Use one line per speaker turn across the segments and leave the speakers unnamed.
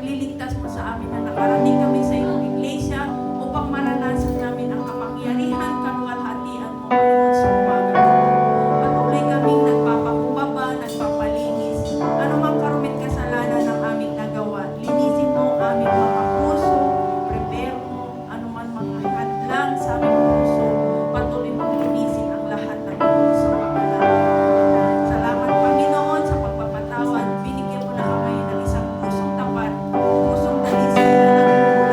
pagliligtas mo sa amin na nakarating kami sa iyong iglesia upang maranasan namin ang kapangyarihan, kaluwalhatian mo, Panginoon, sa umaga ito. Patuloy kaming nagpapakumbaba, nagpapalinis, anumang karumit kasalanan ng aming nagawa. Linisin mo ang aming mga puso, prepare mo, anuman mga hadlang sa aming puso, patuloy mong linisin ang lahat ng ito sa pangalan. Salamat, Panginoon, sa pagpapatawad. Binigyan mo na kami ng isang pusong tapat, pusong dalisay na nagmumula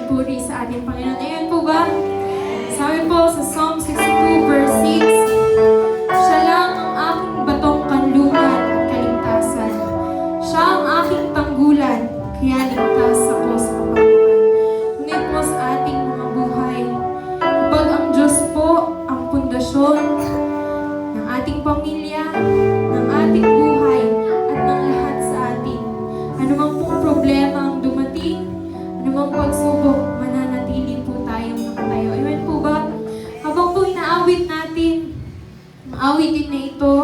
magpuri sa ating Panginoon. Ayan po ba? Sabi po sa Psalm 62 verse 6, siya lang ang aking batong kanlungan at kaligtasan. Siya ang aking tanggulan, kaya ligtas ako sa kapagpuan. Ngunit po sa ating mga buhay, kapag ang Diyos po ang pundasyon ng ating pamilya, ng ating buhay, at ng lahat sa atin, anumang pong problema ang dumating, anumang pagsubok, mananatili po tayong nakatayo. Amen po ba? Habang po inaawit natin, maawitin na ito,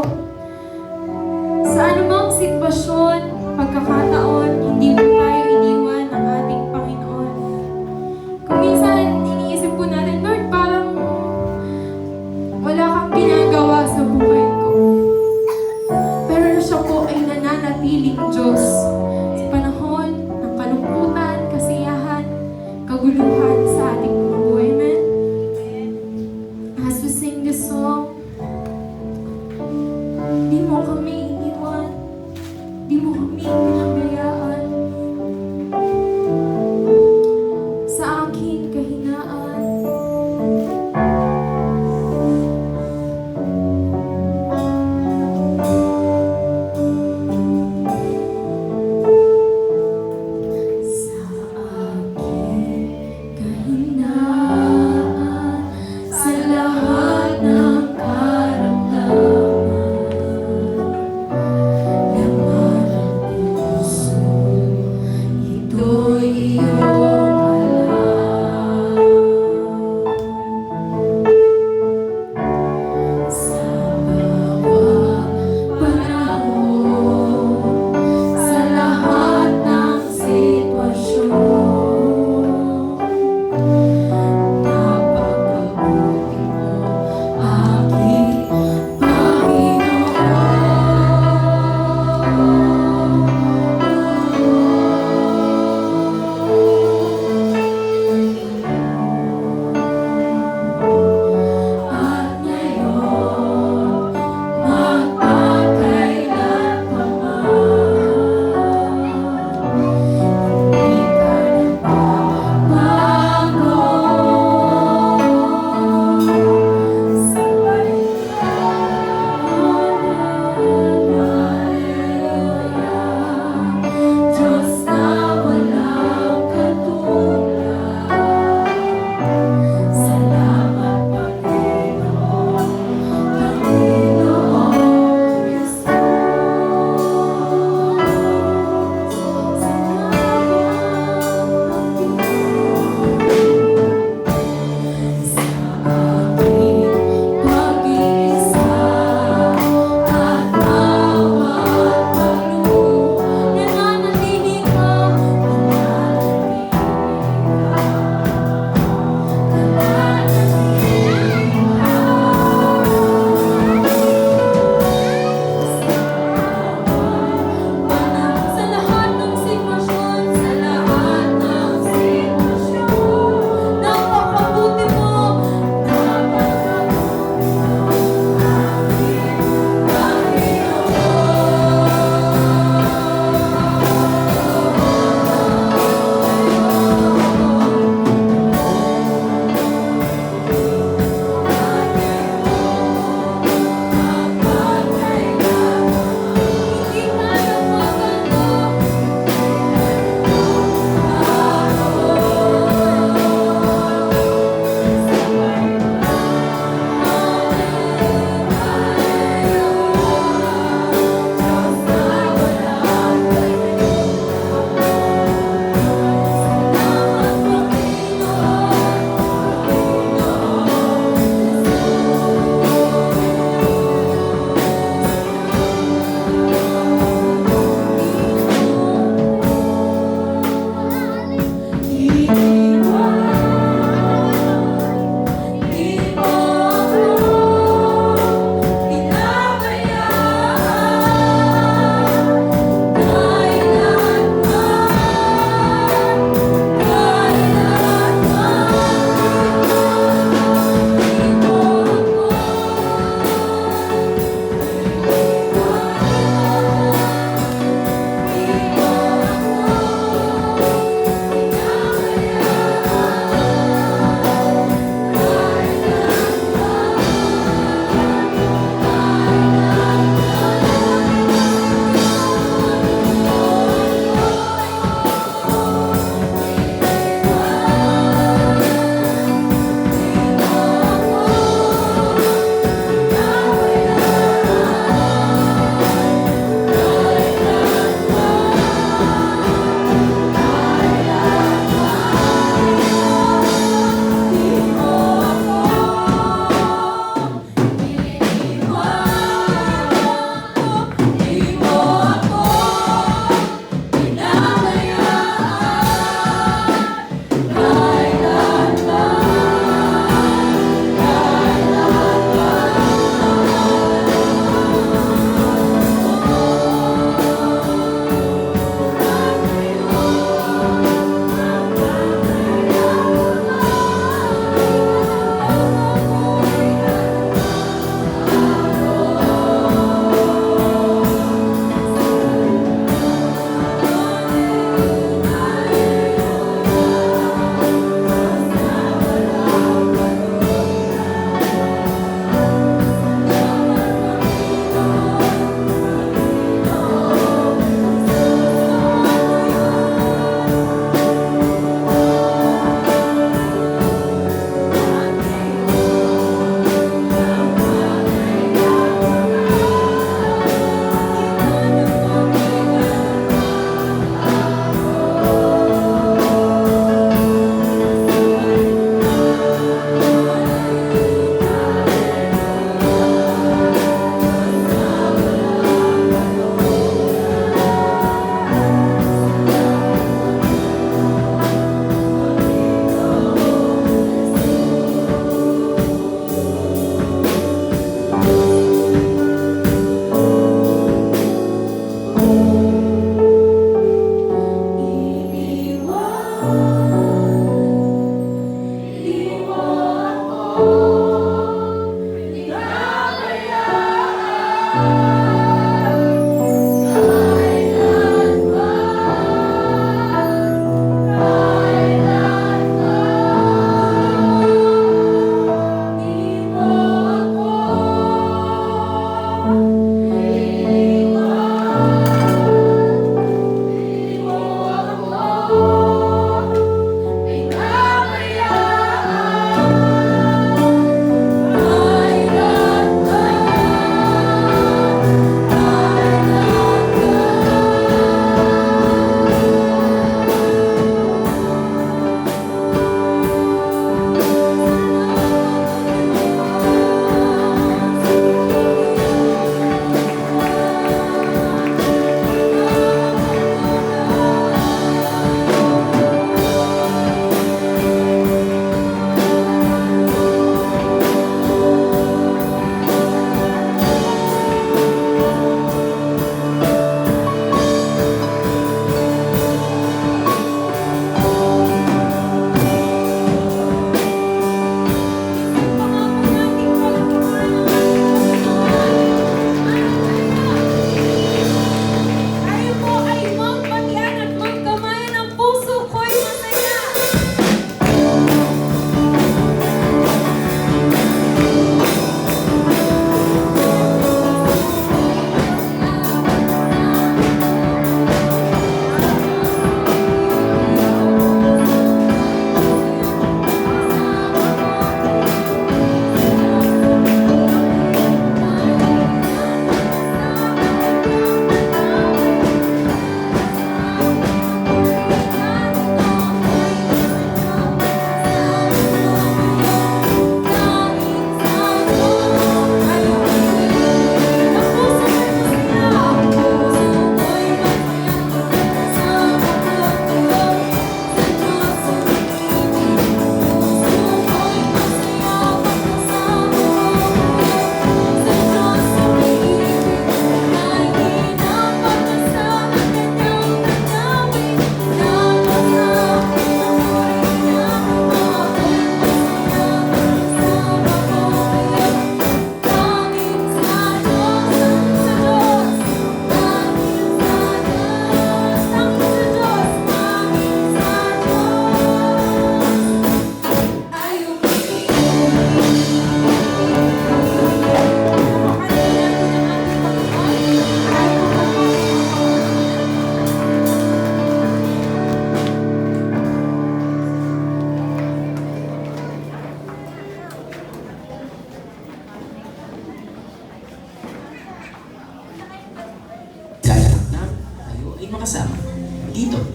sa anumang sitwasyon, pagkakataon, hindi po tayo iniwan ng ating Panginoon. Kung minsan, iniisip po natin, Lord, parang wala kang ginagawa sa buhay ko.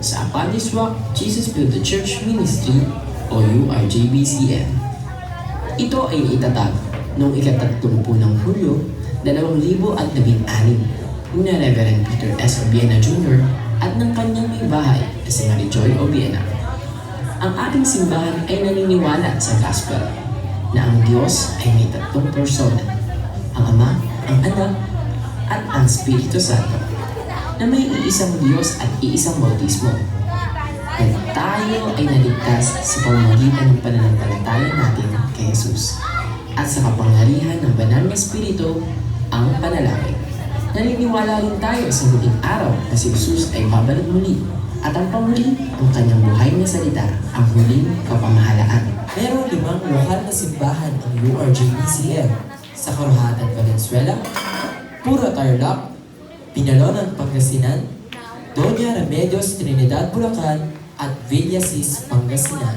sa Apanis Rock Jesus Build the Church Ministry o URJBCM. Ito ay itatag noong ika-30 ng Hulyo, 2016 ni Reverend Peter S. Obiena Jr. at ng kanyang may bahay na si Marijoy Obiena. Ang ating simbahan ay naniniwala sa gospel na ang Diyos ay may 3 persona, ang Ama, ang Anak, at ang Espiritu Santo, na may iisang Diyos at iisang bautismo. At tayo ay naligtas sa pamamagitan ng pananampalataya natin kay Jesus at sa kapangyarihan ng banal na Espiritu, ang panalangin. Naniniwala rin tayo sa muling araw na si Jesus ay babalik muli at ang pamuli ang kanyang buhay na salita, ang huling kapamahalaan.
Merong 5 lokal na simbahan ang URJBCM sa Karuhatan, Valenzuela, Puro Tarlac, Pinalonan, Pangasinan, Doña Remedios, Trinidad, Bulacan, at Villasis, Pangasinan.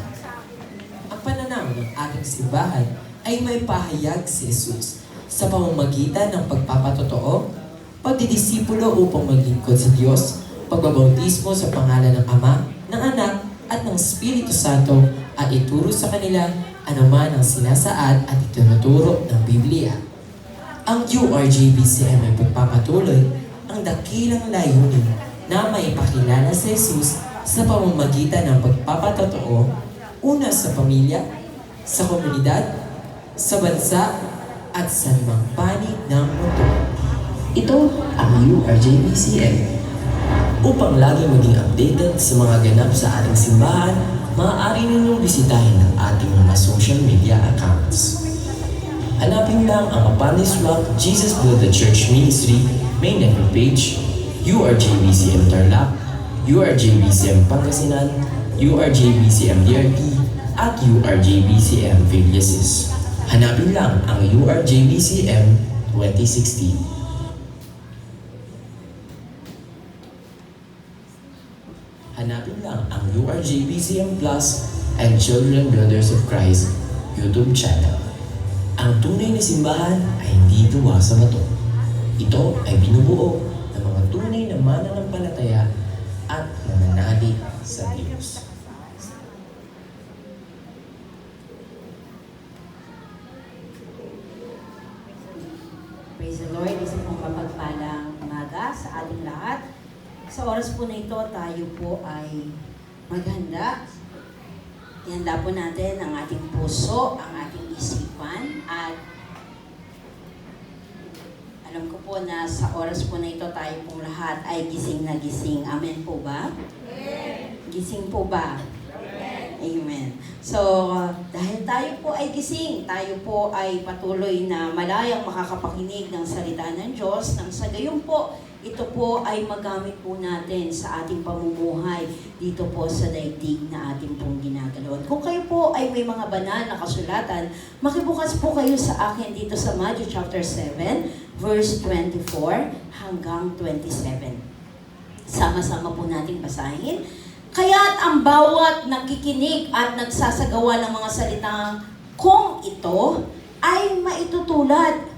Ang pananaw ng ating simbahan ay may pahayag si Jesus sa pamamagitan ng pagpapatotoo, pagdidisipulo upang maglingkod sa Diyos, pagbabautismo sa pangalan ng Ama, ng Anak, at ng Espiritu Santo at ituro sa kanila anuman ang sinasaad at itinuturo ng Biblia. Ang URJBCM ay pagpapatuloy ang dakilang layunin na maipakilala si Jesus sa pamamagitan ng pagpapatotoo, una sa pamilya, sa komunidad, sa bansa, at sa limang panig ng mundo.
Ito ang URJBCM. Upang lagi maging updated sa mga ganap sa ating simbahan, maaari ninyong bisitahin ang ating mga social media accounts. Hanapin lang ang Apanis Rock Jesus Build the Church Ministry main network page, URJBCM Tarlac, URJBCM Pangasinan, URJBCM DRT, at URJBCM Villasis. Hanapin lang ang URJBCM 2016. Hanapin lang ang URJBCM Plus and Children Builders of Christ YouTube channel. Ang tunay na simbahan ay hindi tuwa sa bato. Ito ay binubuo ng mga tunay na mananampalataya at nananalig sa Diyos.
Praise the Lord, isa pong mapagpalang umaga sa ating lahat. Sa oras po na ito, tayo po ay maghanda. Ihanda po natin ang ating puso, ang ating isipan, at alam ko po na sa oras po na ito, tayo pong lahat ay gising na gising. Amen po ba? Gising po ba? Amen. So, dahil tayo po ay gising, tayo po ay patuloy na malayang makakapakinig ng salita ng Diyos, nang sa gayon po, ito po ay magamit po natin sa ating pamumuhay dito po sa daigdig na ating pong ginagalawan. Kung kayo po ay may mga banal na kasulatan, makibukas po kayo sa akin dito sa Matthew chapter 7, verse 24 hanggang 27. Sama-sama po nating basahin. Kaya't ang bawat nakikinig at nagsasagawa ng mga salitang kung ito ay maitutulad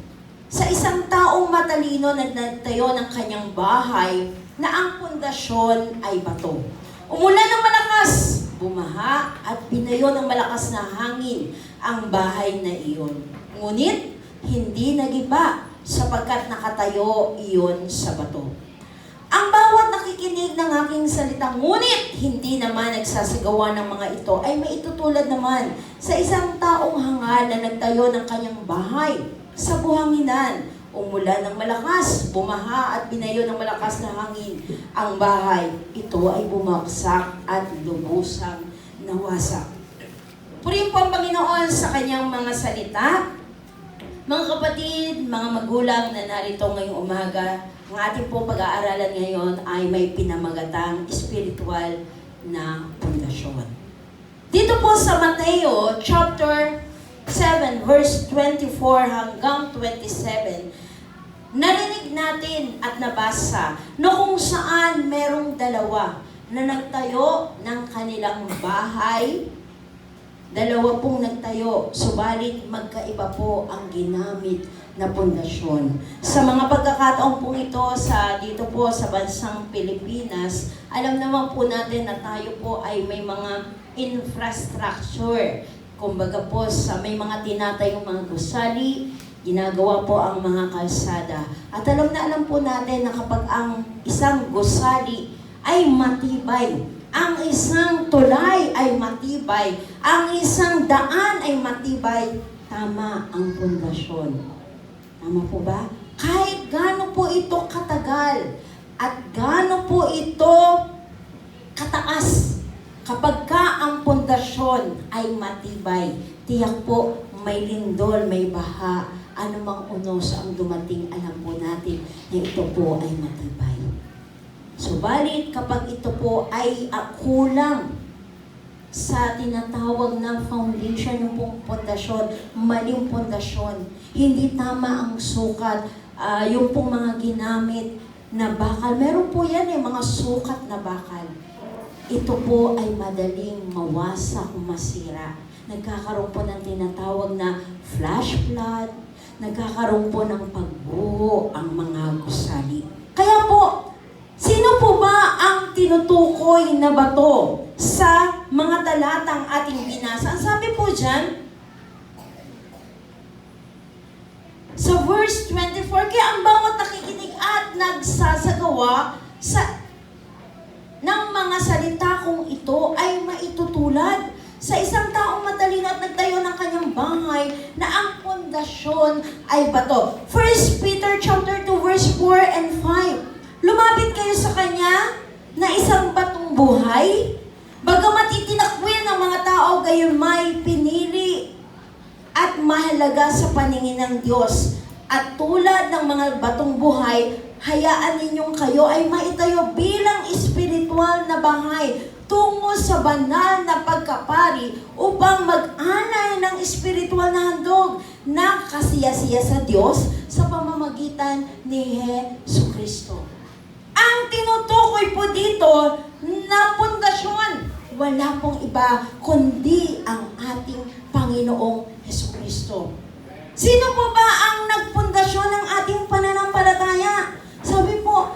sa isang taong matalino na nagtayo ng kanyang bahay na ang pundasyon ay bato. Umulan ng malakas, bumaha at binayo ng malakas na hangin ang bahay na iyon. Ngunit hindi nagiba sapagkat nakatayo iyon sa bato. Ang bawat nakikinig ng aking salita, ngunit hindi naman nagsasagawa ng mga ito, ay maitutulad naman sa isang taong hangal na nagtayo ng kanyang bahay sa buhanginan. Umulan ng malakas, bumaha at binayo ng malakas na hangin ang bahay. Ito ay bumagsak at lubusang nawasak. Purihin po ang Panginoon sa kanyang mga salita. Mga kapatid, mga magulang na narito ngayong umaga, ang ating pong pag-aaralan ngayon ay may pinamagatang spiritual na pundasyon. Dito po sa Mateo chapter 7 verse 24 hanggang 27, narinig natin at nabasa na kung saan merong dalawa na nagtayo ng kanilang bahay Dalawa pong nagtayo, subalit magkaiba po ang ginamit na pundasyon. Sa mga pagkakataon po ito dito po sa bansang Pilipinas, alam naman po natin na tayo po ay may mga infrastructure. Kumbaga po may mga tinatayong mga gusali, ginagawa po ang mga kalsada. At alam na alam po natin na kapag ang isang gusali ay matibay, ang isang tulay ay matibay, ang isang daan ay matibay, tama ang pundasyon. Tama po ba? Kahit gaano po ito katagal at gaano po ito kataas, kapag ka ang pundasyon ay matibay, tiyak po may lindol, may baha, anumang unos ang dumating, alam po natin na ito po ay matibay. Subalit kapag ito po ay kulang sa tinatawag na foundation ng pong pundasyon, maling pundasyon, hindi tama ang sukat, yung pong mga ginamit na bakal, meron po yan mga sukat na bakal. Ito po ay madaling mawasak, masira. Nagkakaroon po ng tinatawag na flash flood, nagkakaroon po ng pagbuho ang mga gusali. Kaya po, sino po ba ang tinutukoy na bato sa mga talatang ating binasa? Ang sabi po dyan, sa verse 24, kaya ang bawat nakikinig at nagsasagawa ng mga salita kong ito ay maitutulad sa isang taong matalino at nagtayo ng kanyang bahay na ang pundasyon ay bato. 1 Peter chapter 2 verse 4 and 5. Lumapit kayo sa kanya na isang batong buhay, bagamat itinakwil ng mga tao gayon may pinili at mahalaga sa paningin ng Diyos. At tulad ng mga batong buhay, hayaan ninyong kayo ay maitayo bilang espiritual na bahay tungo sa banal na pagkapari upang mag-alay ng espiritual na handog na kasiyasiya sa Diyos sa pamamagitan ni Jesucristo. Ang tinutukoy po dito na pundasyon, wala pong iba kundi ang ating Panginoong Jesucristo. Sino po ba ang nagpundasyon ng ating pananampalataya? Sabi po,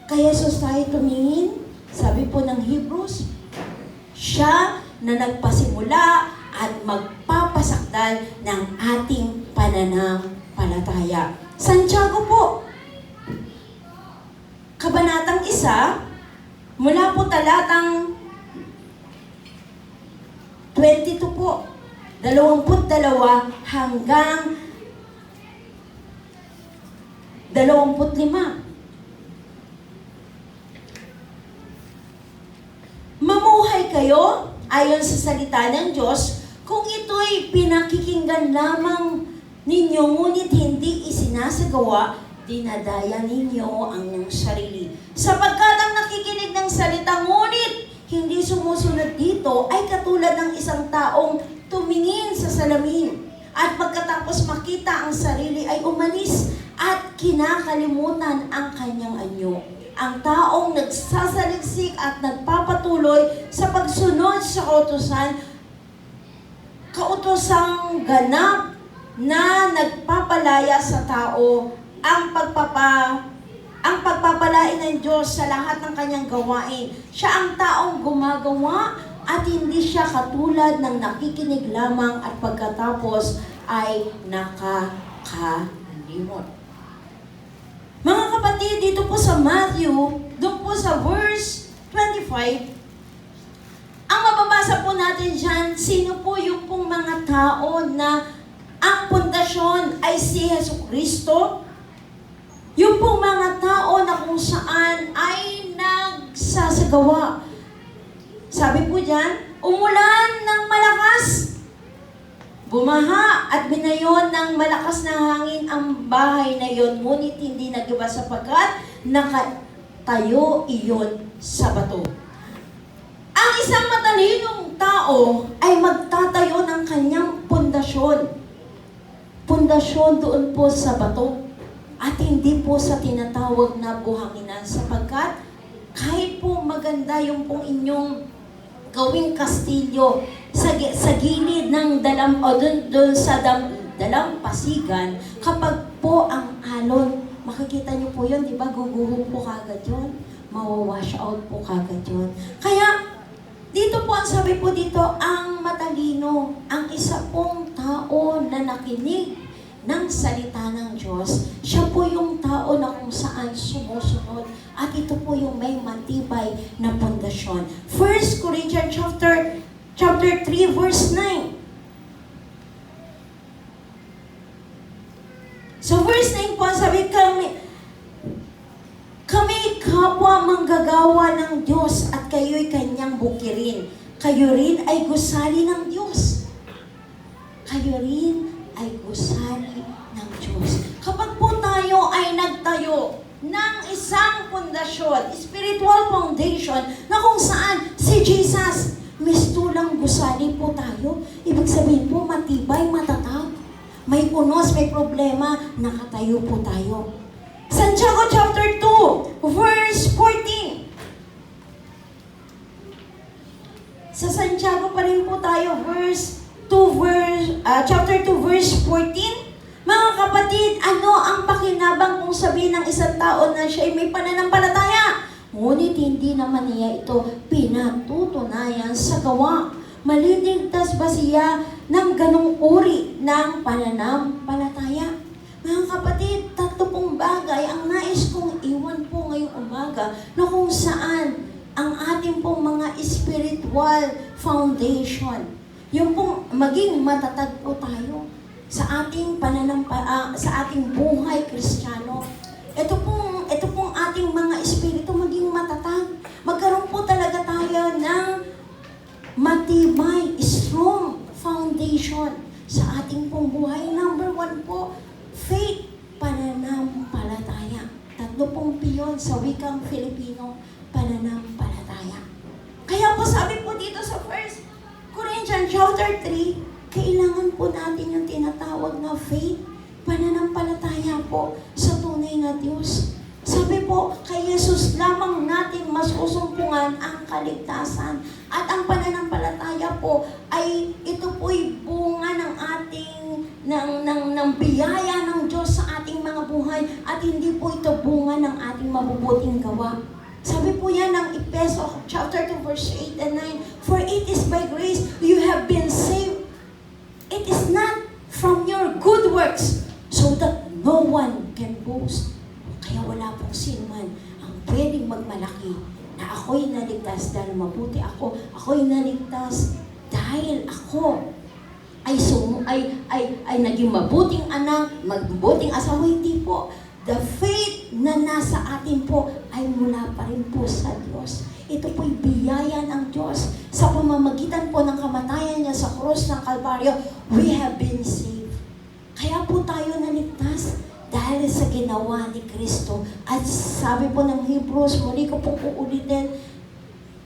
kay Jesus tayo tumingin, sabi po ng Hebrews, siya na nagpasimula at magpapasakdal ng ating pananampalataya. Santiago po, Kabanatang 1, mula po talatang 22 po, 22 hanggang 25. Mamuhay kayo ayon sa salita ng Diyos kung ito'y pinakikinggan lamang ninyo ngunit hindi isinasagawa, dinadaya ninyo ang inyong sarili. Sapagkat ang nakikinig ng salita ngunit hindi sumusunod dito ay katulad ng isang taong tumingin sa salamin at pagkatapos makita ang sarili ay umalis at kinakalimutan ang kanyang anyo. Ang taong nagsasaliksik at nagpapatuloy sa pagsunod sa kautosang ganap na nagpapalaya sa tao ang pagpapalain ng Diyos sa lahat ng kanyang gawain. Siya ang taong gumagawa at hindi siya katulad ng nakikinig lamang at pagkatapos ay nakakalimot. Mga kapatid, dito po sa Matthew, doon po sa verse 25, ang mababasa po natin dyan, sino po yung pong mga tao na ang pundasyon ay si Jesucristo? Yung pong mga tao na kung saan ay nagsasagawa. Sabi po dyan, umulan ng malakas, bumaha at binayon ng malakas na hangin ang bahay na iyon, ngunit hindi nagiba sapagkat nakatayo iyon sa bato. Ang isang matalinong tao ay magtatayo ng kanyang pundasyon. Pundasyon doon po sa bato. At hindi po sa tinatawag na buhanginan sapagkat kahit po maganda yung pong inyong gawing kastilyo sa gilid ng doon sa dalampasigan, kapag po ang alon, makikita niyo po yun, di ba? Guguho po kagad yun. Mawawash out po kagad yun. Kaya, dito po ang sabi po dito, ang matalino, ang isa pong tao na nakinig ng salita ng Diyos, siya po yung tao na kung saan sumusunod. At ito po yung may matibay na pundasyon. 1 Corinthians chapter 3, verse 9. So verse 9 po, sabi kami kapwa manggagawa ng Diyos at kayo'y kanyang bukirin. Kayo rin ay gusali ng Diyos. Kayo rin ay gusali ng Diyos. Kapag po tayo ay nagtayo ng isang pundasyon, spiritual foundation, na kung saan si Jesus, mistulang gusali po tayo. Ibig sabihin po, matibay, matatag. May unos, may problema, nakatayo po tayo. Santiago chapter 2, verse 14. Sa Santiago pa rin po tayo, chapter 2, verse 14. Mga kapatid, ano ang pakinabang kung sabihin ng isang tao na siya ay may pananampalataya? Ngunit hindi naman niya ito pinatutunayan sa gawa. Maliligtas ba siya ng ganong uri ng pananampalataya? Mga kapatid, tatlo pong bagay ang nais kong iwan po ngayong umaga na kung saan ang ating pong mga spiritual foundation. Yung pong maging matatag po tayo sa ating sa ating buhay Kristiyano. Ito pong ating mga espiritu maging matatag. Magkaroon po talaga tayo ng matibay, strong foundation sa ating pong buhay. Number 1 po, faith, pananampalataya. Tatlo pong piyon sa wikang Filipino, pananampalataya. Kaya po sabi po dito sa 1 Corinthians chapter 3, kailangan po natin yung tinatawag na faith, pananampalataya po sa tunay na Diyos. Sabi po, kay Jesus lamang natin masusumpungan ang kaligtasan. At ang pananampalataya po ay ito po'y bunga ng ating ng biyaya ng Diyos sa ating mga buhay at hindi po ito bunga ng ating mabubuting gawa. Sabi po yan ng Efeso chapter 2 verse 8 and 9, for it is by grace you have been saved. It is not from your good works, so that no one can boast. Kaya wala pong sinuman ang pwedeng magmalaki na ako'y naligtas dahil mabuti ako. Ako'y naligtas dahil ako ay naging mabuting anak, mabuting asawa. Hindi po. The faith na nasa atin po ay mula pa rin po sa Diyos. Ito po'y biyaya ng Diyos. Sa pamamagitan po ng kamatayan niya sa krus ng Kalbaryo, we have been saved. Kaya po tayo naligtas dahil sa ginawa ni Kristo. At sabi po ng Hebrews, muli ko pong uulitin,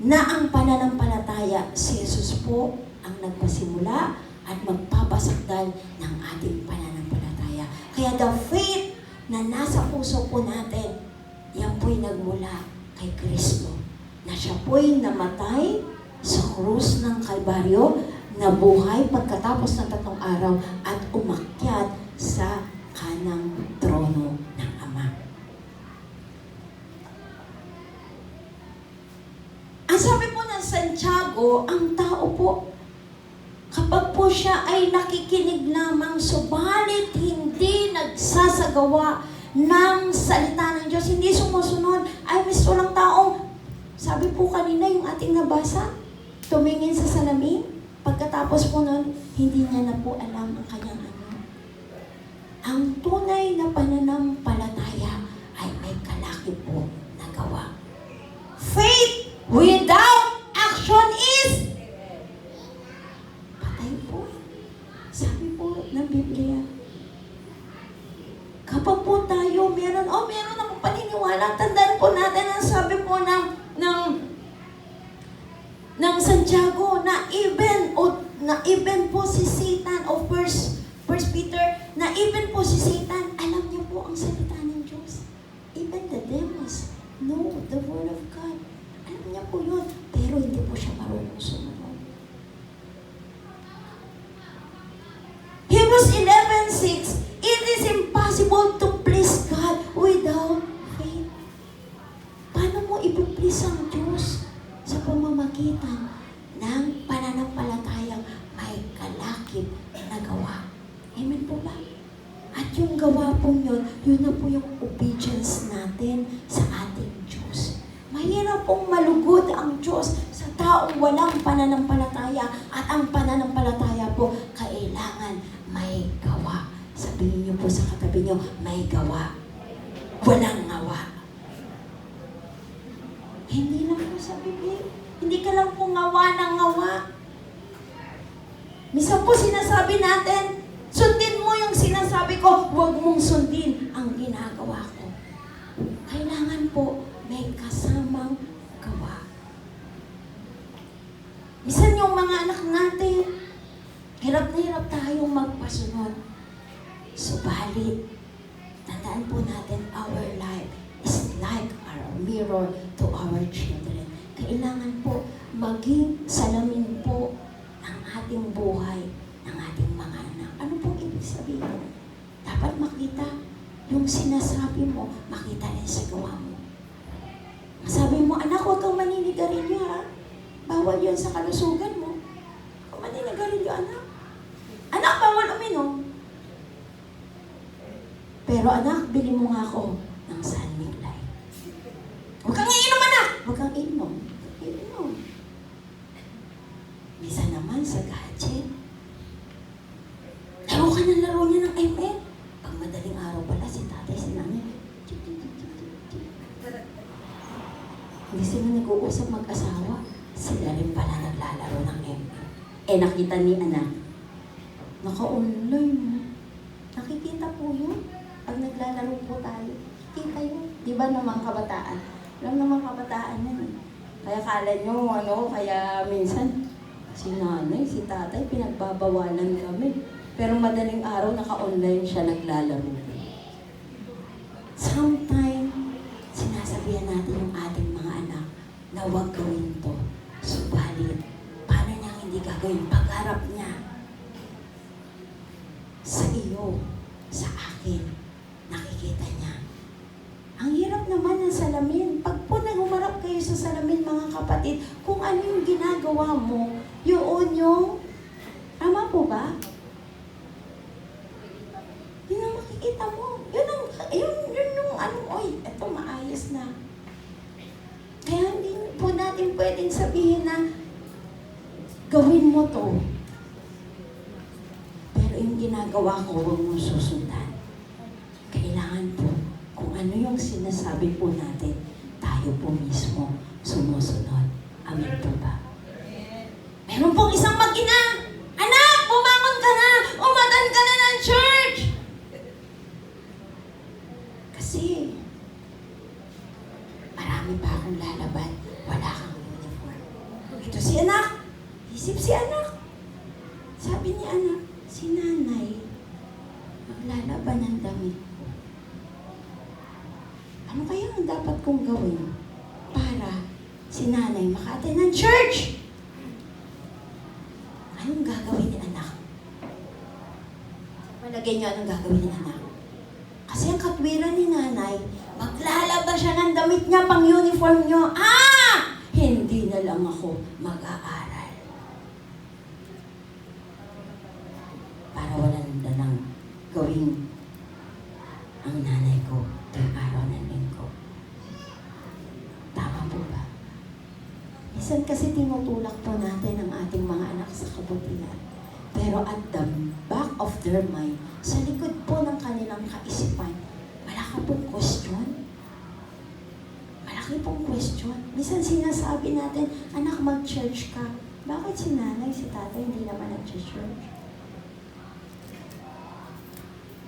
na ang pananampalataya, si Jesus po ang nagpasimula at magpapasakdal ng ating pananampalataya. Kaya the faith na nasa puso po natin, yan po'y nagmula kay Kristo. Na siya po'y namatay sa krus ng Kalbaryo, nabuhay pagkatapos ng 3 araw at umakyat sa kanang trono ng Ama. Ang sabi po ng Santiago, ang tao po, kapag po siya ay nakikinig lamang, subalit hindi nagsasagawa ng salita ng Diyos, hindi sumusunod, ay misto lang taong, sabi po kanina yung ating nabasa, tumingin sa salamin, pagkatapos po nun, hindi niya na po alam ang kanyang ano. Ang tunay na pananampalataya ay may kalaki po na gawa. Faith without action is patay po. Sabi po ng Biblia. Kapag po tayo meron akong paniniwala, tandaan po natin ang sabi po ng Santiago na even po si Satan o First Peter, na even po si Satan, alam niyo po ang salita ng Diyos. Even the demons know the word of God. Alam niya po yun, pero hindi po siya marunong sumunod. Hebrews 11:6, it is impossible to please God without faith. Paano mo ipiplease ang Diyos sa pamamagitan ng pananampalatayang may kalakip na gawa? Amen po ba? At yung gawa po yun na po yung obedience natin sa ating Diyos. Mahirap pong malugod ang Diyos sa taong walang pananampalataya, at ang pananampalataya po kailangan may gawa. Sabihin niyo po sa katabi niyo, may gawa. Walang ngawa. Hindi lang po sa Biblia. Hindi ka lang po ngawa ng ngawa. Minsan po sinasabi natin, sundin mo yung sinasabi ko, huwag mong sundin ang ginagawa ko. Kailangan po may kasamang gawa. Minsan yung mga anak natin, hirap na hirap tayong magpasunod. Subalit, tandaan po natin, our life is like a mirror to our children. Kailangan po maging salamin po ng ating buhay, ng ating mga anak. Ano pong ibig sabihin? Dapat makita yung sinasabi mo, makita rin sa gawa mo. Sabi mo, anak, huwag kang maninigarilyo, ha? Bawal yun sa kalusugan mo. Kung maninigarilyo, anak. Anak, bawal uminom. Pero anak, bili mo nga ako ng San Miguel. Huwag kang iinom, anak! Huwag kang iinom. Iinom. Misa naman sa gadget. Laro ka ng laro niya ng ML. Pag madaling araw pala, si tatay, si nanay, hindi sila nag-uusap mag-asawa. Sila rin pala naglalaro ng ML. Nakita ni anak. Naka-online. Nakikita po yun. Pag naglalaro po tayo, kita yun. Di ba naman kabataan? Alam naman kabataan yan. Kaya kala nyo, kaya minsan, si nanay, si tatay, pinagbabawalan kami. Pero madaling araw, naka-online siya naglalaro. Sometimes, sinasabihan natin yung ating mga anak na huwag gawin to. Subalit, paano niya hindi gagawin? Pagharap niya sa iyo, sa akin, nakikita niya. Ang hirap naman ng salamin. Pag po naghumarap kayo sa salamin, mga kapatid, kung ano yung ginagawa mo, yun yung, tama po ba? Yun ang makikita mo. Yun yung ano, oy, eto maayos na. Kaya hindi po natin pwedeng sabihin na gawin mo to. Pero yung ginagawa ko, huwag mong susundan. Kailangan po, kung ano yung sinasabi po natin, tayo po mismo sumusunod. Amen po ba? Meron pong isang mag-ina. Anak, bumangon ka na! Umatan ka na ng church! Kasi, marami pa akong lalaban. Wala kang uniform. Ito si anak. Isip si anak. Sabi ni anak, si nanay, maglalaban ng damit ko. Ano kaya ang dapat kong gawin para si nanay maka-attend ng church? Anong gagawin ni anak? Malagay niyo anong gagawin ni anak. Kasi ang katwiran ni nanay, maglalaba siya ng damit niya, pang uniform niyo. Hindi na lang ako mag-aaral. Para wala na lang gawing ang nanay ko tuwing araw ng linggo. Tama po ba? Minsan kasi tinutulak po natin ang ating mga anak sa kabutihan. Pero at the back of their mind, sa likod po ng kanilang kaisipan, malaki pong question. Malaki pong question. Minsan sinasabi natin, anak, mag-church ka. Bakit si nanay, si tatay, hindi naman nag-church?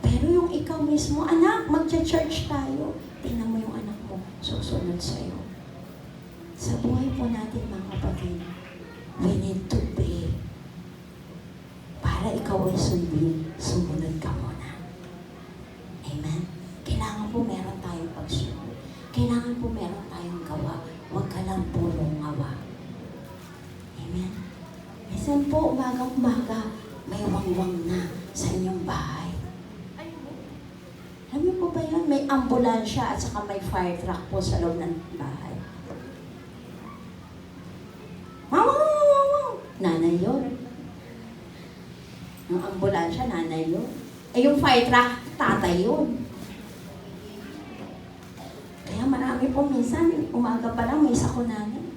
Pero yung ikaw mismo, anak, mag-church tayo. Tingnan mo yung anak mo, susunod sa'yo. Sa buhay po natin, mga kapatid, we need to pray. Para ikaw ay sundin, sumunod ka muna. Amen? Kailangan po meron tayong pagsunod. Kailangan po meron tayong gawa. Huwag ka lang purong ngawa. Amen? Minsan po, umaga-umaga, may wangwang na. sa inyong bahay. Alam niyo po ba yun? May ambulansya at saka may fire truck po sa loob ng bahay. Wow! Nanay yun. Yung ambulansya, nanay yun. Eh yung fire truck, tatay yun. Kaya marami po minsan, umaga pa lang may sakunanan.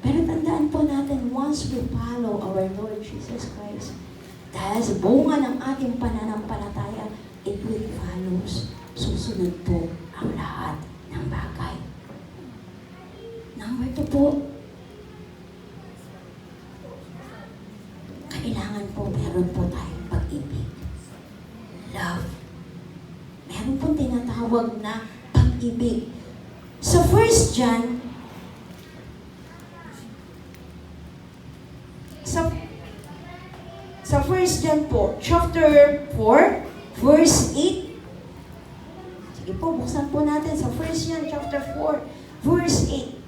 Pero tandaan po natin, once we follow our Lord Jesus Christ, dahil sa bunga ng ating pananampalataya, it will follows. Susunod po ang lahat ng bagay. Number 2 po, kailangan po meron po tayong pag-ibig. Love. Meron po tinatawag na pag-ibig. Sa 1 John, sa 1 John po, chapter 4, verse 8. Sige po, buksan po natin sa 1 John chapter 4, verse 8.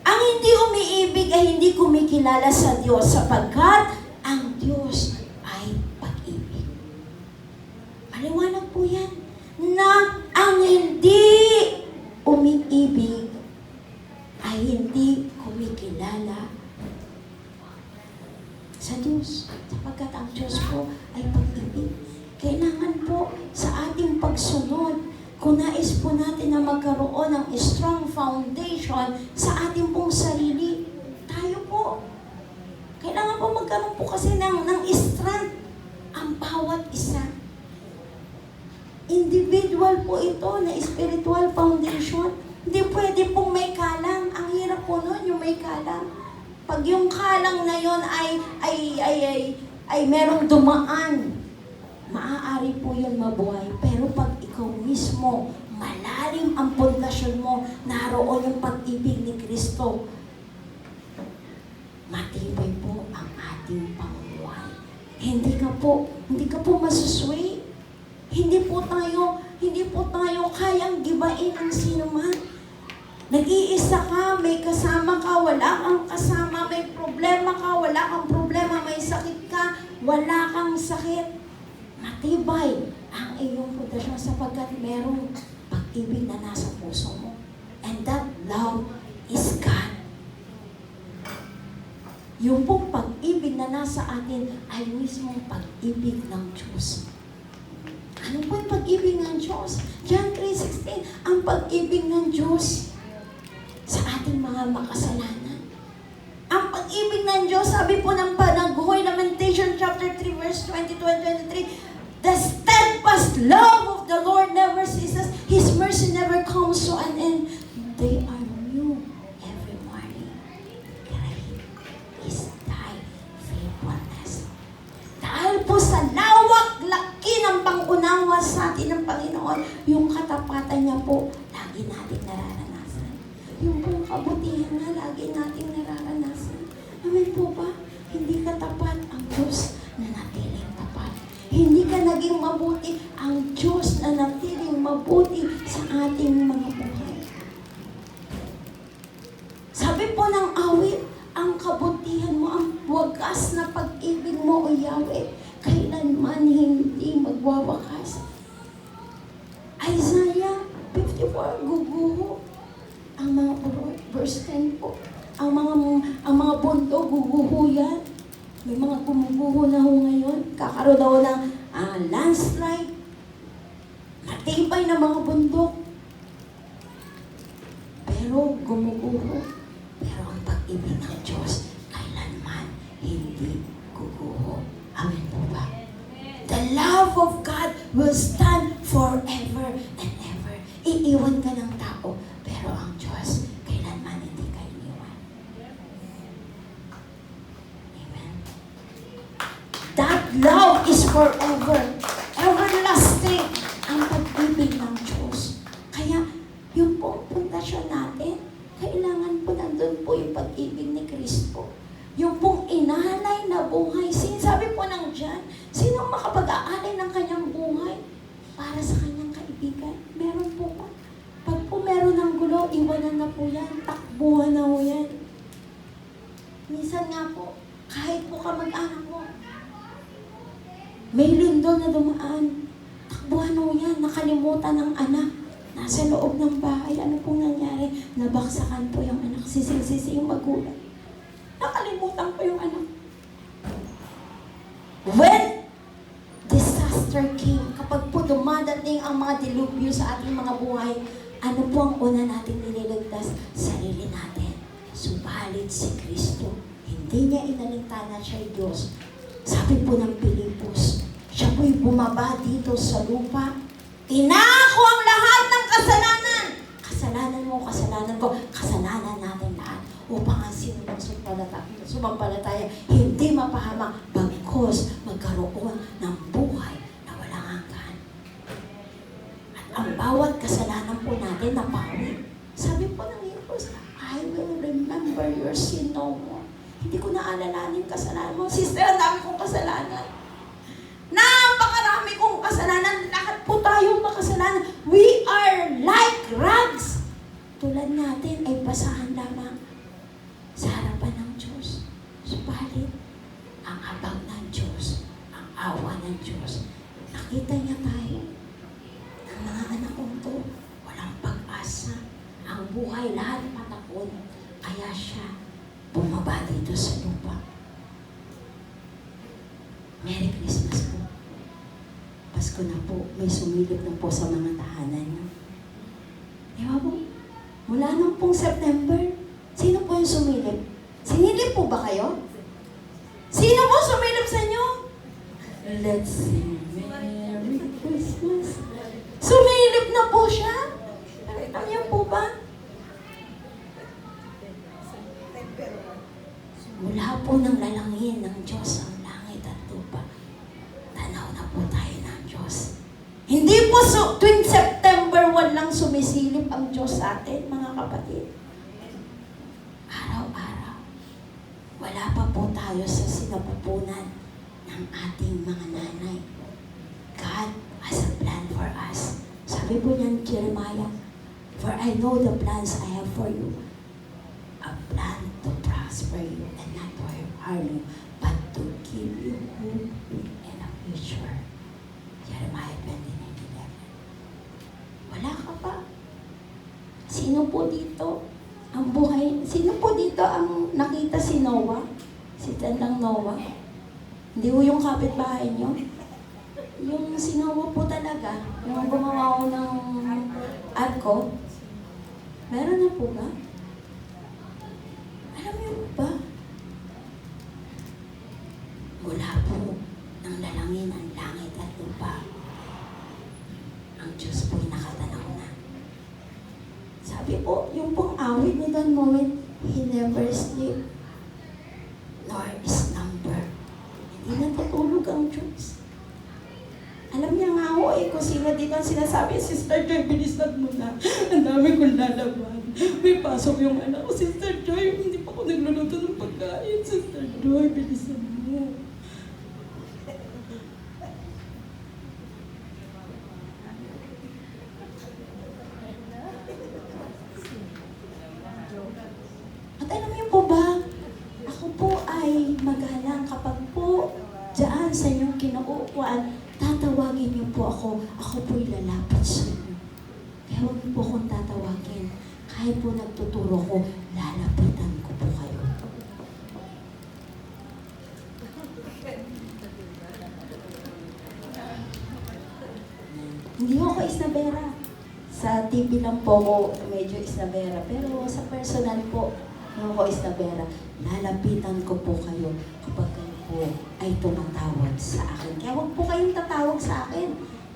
Ang hindi umiibig ay hindi kumikilala sa Diyos sapagkat ang Diyos ay pag-ibig. Maliwanag po yan na ang hindi umiibig ay hindi kumikilala sa Diyos. Sapagkat ang Diyos po ay pag-ibig. Kailangan po sa ating pagsunod, kung nais po natin na magkaroon ng strong foundation sa ating pong sarili, tayo po. Kailangan po magkaroon po kasi ng strength ang bawat isa. Individual po ito na spiritual foundation. Hindi pwede pong may kalang. Ang hirap po nun, yung may kalang. Pag yung kalang na yon ay merong dumaan, maaari po yun mabuhay. Pero pag ikaw mismo, malalim ang pundasyon mo, naroon yung pag-ibig ni Kristo, matibay po ang ating pamumuhay. Hindi ka po masusway. Hindi po tayo kayang gibain ng sino man. Nag-iisa ka, may kasama ka, wala kang kasama, may problema ka, wala kang problema, may sakit ka, wala kang sakit. Matibay ang iyong pundasyon sapagkat merong pag-ibig na nasa puso mo. And that love is God. Yung pong pag-ibig na nasa atin ay mismong pag-ibig ng Diyos. Ano po yung pag-ibig ng Diyos? John 3:16, ang pag-ibig ng Diyos sa ating mga makasalanan. Ang pag-ibig ng Diyos, sabi po ng Panaghoy, Lamentation chapter 3, verse 22 and 23, the steadfast love of the Lord never ceases, His mercy never comes to an end. They are new every morning. Great is thy faithfulness. Dahil po sa lawak, laki ng pangunawa sa atin ng Panginoon, yung katapatan niya po, lagi natin nararanasan. Yung pong kabutihan na lagi nating nararanasan. Amen po ba? Hindi ka tapat, ang Diyos na natiling tapat. Hindi ka naging mabuti, ang Diyos na natiling mabuti sa ating mga buhay. Sabi po ng awit, ang kabutihan mo, ang wagas na pag-ibig mo, O Yahweh, kailanman hindi magwawakas. Isaiah 54, guguho ang mga urot, verse 10 po. Ang mga bundok, guguho yan. May mga gumuguho na ho ngayon. Kakaroon daw ng landslide. Matibay na mga bundok. Pero gumuguho. Pero ang pag-ibig ng Diyos, kailanman hindi guguho. Amen po ba? The love of God will stand forever and ever. Iiwan ka ng tao, pero ang Diyos, kailanman hindi ka iniwan. Amen. That love is forever, everlasting, ang pag-ibig ng Diyos. Kaya, yung pong pundasyon natin, kailangan po nandun po yung pag-ibig ni Kristo. Yung pong inalay na buhay. Sabi po ng John, sino makapag-aalay ng kanyang buhay para sa kanyang kaibigan? Meron po ba? Pag po meron ng gulo, iwanan na po yan. Takbuhan na po yan. Minsan nga po, kahit po kamag-anak mo, May lindol na dumaan. Takbuhan mo yan, nakalimutan ng anak. Nasa loob ng bahay, ano pong nangyari? Nabaksakan po yung anak, sising-sisi yung magulang. Nakalimutan po yung anak. When disaster came, kapag po dumadating ang mga dilubyo sa ating mga buhay, ano po ang una natin nililigtas? Sarili natin. Subalit si Kristo, hindi niya inalintana siya Diyos. Sabi po ng Pilipos, siya po'y bumaba dito sa lupa. Inako ang lahat ng kasalanan. Kasalanan mo, kasalanan ko, kasalanan natin lahat. Upang ang sinumang sumampalataya, hindi mapahamak, bagkos magkaroon ng buhay na walang hanggan. At ang bawat kasalanan po natin napawi. Sabi po ng Diyos, I will remember your sin no more. Hindi ko naalalanin yung kasalanan mo. Sister, ang dami kong kasalanan. Napakarami kong kasalanan. Lahat po tayo makasalanan. We are like rags. Tulad natin ay basahan lamang sa harapan ng Diyos. Subalit, ang habag ng Diyos, ang awa ng Diyos, nakita niya tayo ng mga anak kong to, walang pag-asa. Ang buhay lahat patakon. Kaya siya bumaba dito sa lupa. Merry Christmas po. Pasko na po. May sumilip na po sa mga tahanan niyo. Ewa po, mula nung pong September, sino po yung sumilip? Sinilip po ba kayo? Sino po sumilip sa inyo? Let's sing Merry Christmas. Sumilip na po siya. Nakita niyo po ba? Mula po ng lalangin ng Diyos ang langit at lupa. Tanaw na po tayo ng Diyos. Hindi po tuwing September 1 lang sumisilip ang Diyos sa atin, mga kapatid. Araw-araw. Wala pa po tayo sa sinapupunan ng ating mga nanay. God has a plan for us. Sabi po niyan, Jeremiah, for I know the plans I have for you. A plan to prosper you and not to harm you, but to give you hope and a future. Jeremiah 29:11. Wala ka pa. Sino po dito ang buhay? Sino po dito ang nakita si Noah? Si Tandang Noah? Hindi po yung kapitbahay niyo? Yung si Noah po talaga, yung gumawa ng arko, meron na po ba? Alam niyo ba? Mula po ng lalangin ang langit at lupa, ang Diyos po'y nakatanaw na. Sabi po, yung pong awit ni Don Moen, He never sleep, nor is number. Hindi natutulog ang Diyos. Alam niya nga ako kung sino dito ang sinasabi, Sister Joy, bilisan mo na. Ang dami kong lalaban. May pasok yung anak ko, Sister Joy, hindi pa ako nagluluto ng pagkain. Sister Joy, bilisan mo. At alam niyo po ba, ako po ay magalang kapag po dyan sa inyong kinauupuan, tatawagin niyo po ako po'y lalapit sa inyo. Kaya huwag niyo po akong tatawagin. Kahit po nagtuturo ko, lalapitan ko po kayo. Hindi ako isnabera. Sa TV lang po ako medyo isnabera. Pero sa personal po, hindi ako isnabera. Lalapitan ko po kayo kapag kayo po ay tumatawag sa akin. Kaya huwag po kayong tatawag sa akin.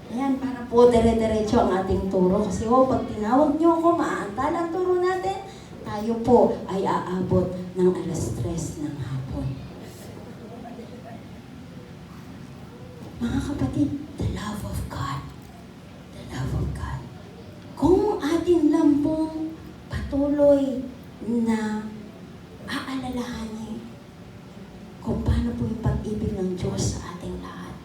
Ayan, para po dire-diretso ang ating turo. Kasi pag tinawag niyo ako, maantal ang turo natin, tayo po ay aabot ng 3:00 ng hapon. Mga kapatid, the love of God. The love of God. Kung atin lang pong patuloy na aalalahanin kung paano po yung pag-ibig ng Diyos sa ating lahat,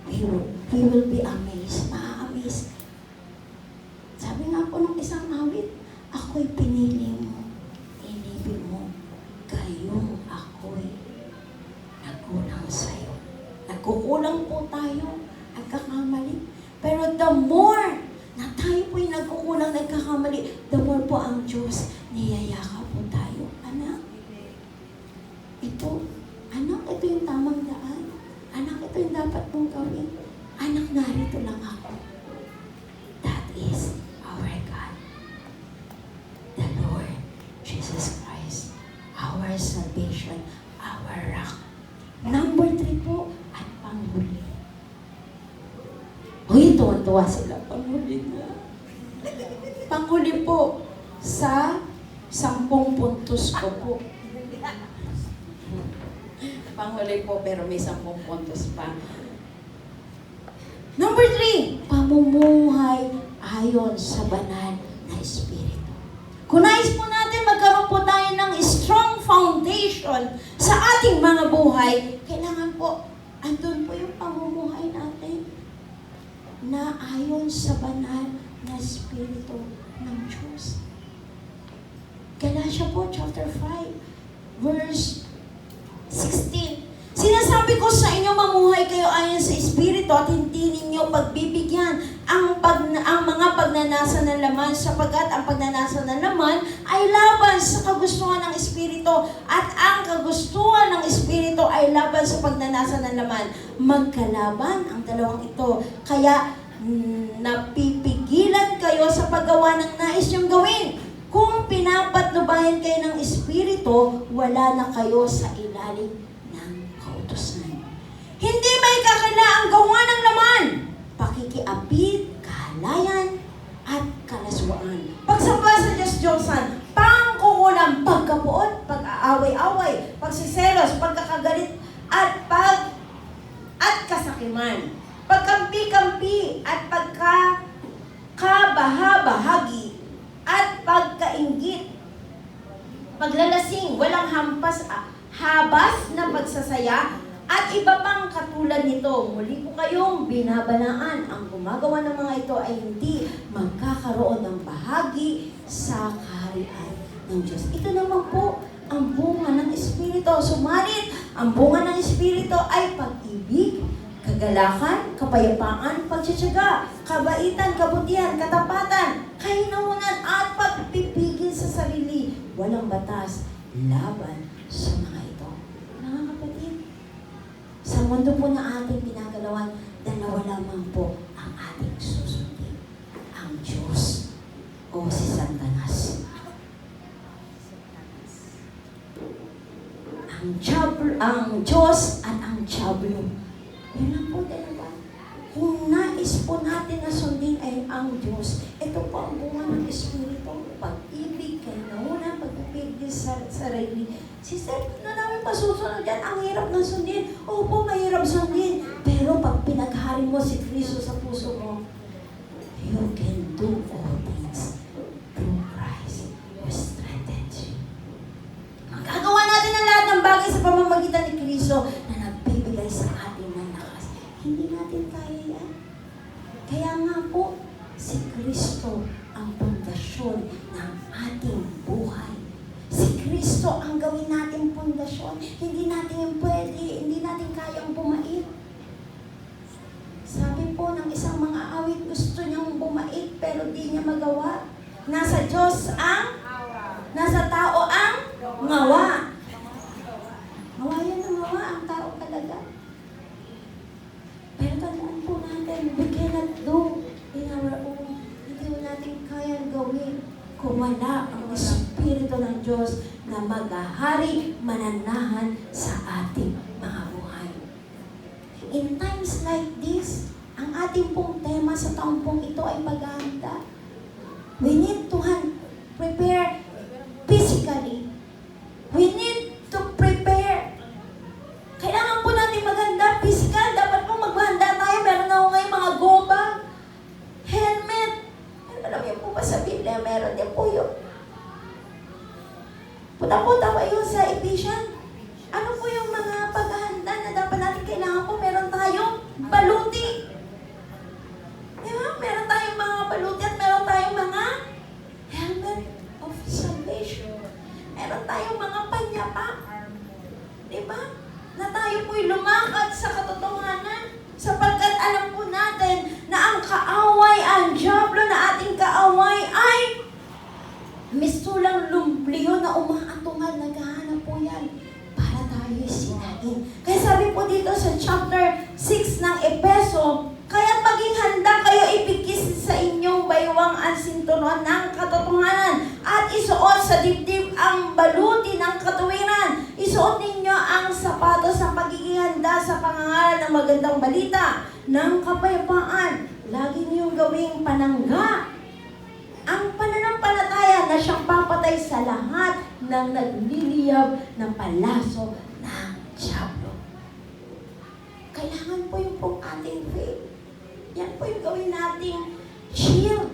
we will be amazed. Ma-amaze. Sabi nga po ng isang awit, ako'y pinili mo, inibig mo, gayong ako'y nagkulang sa'yo. nagkukulang po tayo, nagkakamali. Pero the more na tayo po'y nagkukulang, nagkakamali, the more po ang Diyos niyayakap po tayo. Anak, ito yung tamang daan. Anak, ito yung dapat mong gawin. Anak, narito lang ako. That is our God. The Lord Jesus Christ. Our salvation. Our rock. Number 3 po, at panghuli. Uy, tuwan-tuwa sila. Panghuli na. Panghuli po sa 10 puntos ko po. Panghuli po, pero may 10 puntos pa. Number 3, pamumuhay ayon sa banal na Espiritu. Kung nais po natin magkaroon po tayo ng strong foundation sa ating mga buhay, kailangan po, andun po yung pamumuhay natin na ayon sa banal na Espiritu ng Diyos. Galatia po, chapter 5, verse 16. Sinasabi ko sa inyo, mamuhay kayo ayon sa Espiritu at hindi ninyo pagbibigyan ang mga pagnanasa ng laman, sapagkat ang pagnanasa ng laman ay laban sa kagustuhan ng Espiritu at ang kagustuhan ng Espiritu ay laban sa pagnanasa ng laman. Magkalaban ang dalawang ito. Kaya napipigilan kayo sa paggawa ng nais niyong gawin. Kung pinapatnubayan kayo ng Espiritu, wala na kayo sa ilalim ng kautusan. Hindi may kakailangang gawa ng laman, pakikiapid, kahalayan, at kalaswaan. Pagsamba sa Diyos-Diyosan, pangkukulang, pagkapuot, pag-aaway-away, pagsiselos, pagkakagalit, at kasakiman, pagkampi-kampi, at pagkakabaha-bahagi, at pagkainggit, paglalasing, walang habas na pagsasaya, at iba pang katulad nito. Muli ko kayong binabanaan, ang gumagawa ng mga ito ay hindi magkakaroon ng bahagi sa kaharian ng Diyos. Ito naman po ang bunga ng Espiritu. Sumalit, ang bunga ng Espiritu ay pag-ibig, kagalakan, kapayapaan, pagtsatsaga, kabaitan, kabutihan, katapatan, kahinaunan, at pagpipigil sa sarili. Walang batas laban sa mga ito. Mga kapatid, sa mundo po na ating pinagalawan, dalawa lamang po ang ating susundin. Ang Diyos o si Satanas. Ang Diyos at ang Diablo. Yan lang po, dalawa. Kung nais po natin na sundin ay ang Diyos, ito po ang bunga ng Espiritu. Pag-ibig, kahinaunan, pagpipigil sa sarili. Sister, na namin pasusunod yan. Ang hirap na sundin. Opo, mahirap sundin. Pero pag pinaghari mo si Kristo sa puso mo, you can do all things through Christ who strengthens you. Magagawa natin ang lahat ng bagay sa pamamagitan ni Kristo na nagbibigay sa atin ng lakas. Hindi natin kaya yan. Kaya nga po, si Kristo ang pundasyon ng ating buhay. Si Kristo ang gawin nating pundasyon. Hindi natin yung pwede, hindi natin kayang bumait. Sabi po ng isang mga awit, gusto niyang bumait pero di niya magawa. Nasa Diyos ang nasa tao ang ngawa. Ngawa yan ang ngawa, ang tao talaga. Pero tandaan po natin, we cannot do in our own. Hindi natin kayang gawin kung wala ang Espiritu ng Diyos na maghahari, mananahan sa ating mga buhay. In times like this, ang ating pong tema sa taong pong ito ay paghahanda. We need to prepare physically. We need to prepare. Kailangan po natin maghanda physical. Dapat po maghanda tayo. Meron na ako ngayon mga go bag, helmet. Alam niyo po ba sa Biblia, meron din po yun. Punta-punta kayo sa Ephesians. Ano po yung mga paghahanda na dapat natin kailangan po? Meron tayong baluti. Di ba? Meron tayong mga baluti at meron tayong mga umaatungal, naghahanap po yan para tayo sinain. Kaya sabi po dito sa chapter 6 ng Epeso, kaya maging handa kayo ipikis sa inyong baywang ang sinturon ng katotohanan at isuot sa dibdib ang baluti ng katuwiran. Isuot ninyo ang sapatos sa pagiging handa sa pangangaral ng magandang balita ng kapayapaan. Lagi niyong gawing panangga ang pananampalataya na siyang papatay sa lahat ng nagliliyab ng palaso ng diablo. Kailangan po yung pong ating faith. Yan po yung gawin nating shield.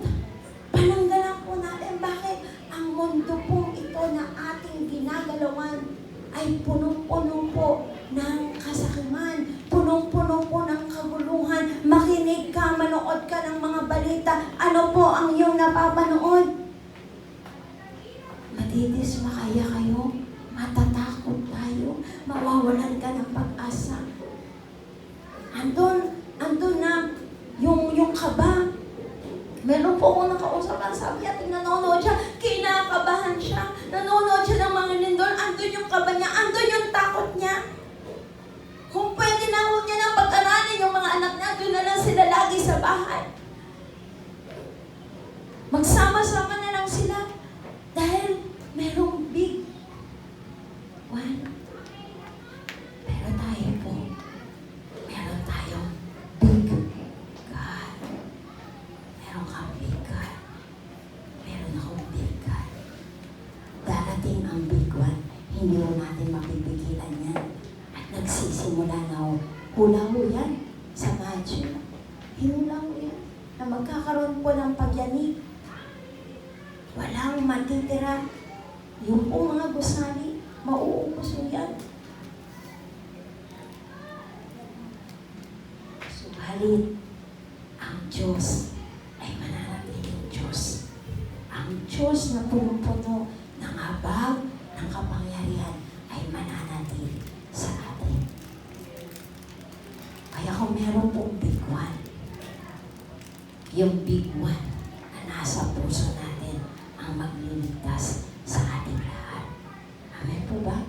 Pananggalan po natin. Bakit? Ang mundo pong ito na ating ginagalawan ay punong-puno po ng kasakiman. Punong-puno po ng kaguluhan. Makinig ka, manood ka ng mga balita. Ano po ang iyong napapanood? Madidismakaya kayo. Matatakot tayo. Mawawalan ka ng pag-asa. Andun na yung kaba. Meron po akong nakausap ang sabi niya, nanonood siya, kinakabahan siya, nanonood siya ng mga lindol, andun yung kaba niya, andun yung takot niya. Kung pwede na huwag niya nang pag-aralin yung mga anak niya, doon na lang sila lagi sa bahay. Magsama-sama na lang sila dahil merong big one. Pero tayo po, meron tayong big God. Meron kang big God. Meron akong big God. Darating ang big one, hindi mo natin mapipigilan yan. At nagsisimula na hula ho yan sa Matthew. Hinula ho yan na magkakaroon po ng pagyanig. Walang matitira. Yung po mga gusali, mauubos ho yan. Subalit, ang Diyos ay mananatiling Diyos. Ang Diyos na punong-puno ng habag ng kapangyarihan ay mananatili sa atin. Kaya kung meron pong big one, yung big one na nasa puso natin ang magliligtas sa ating lahat. Amen po ba?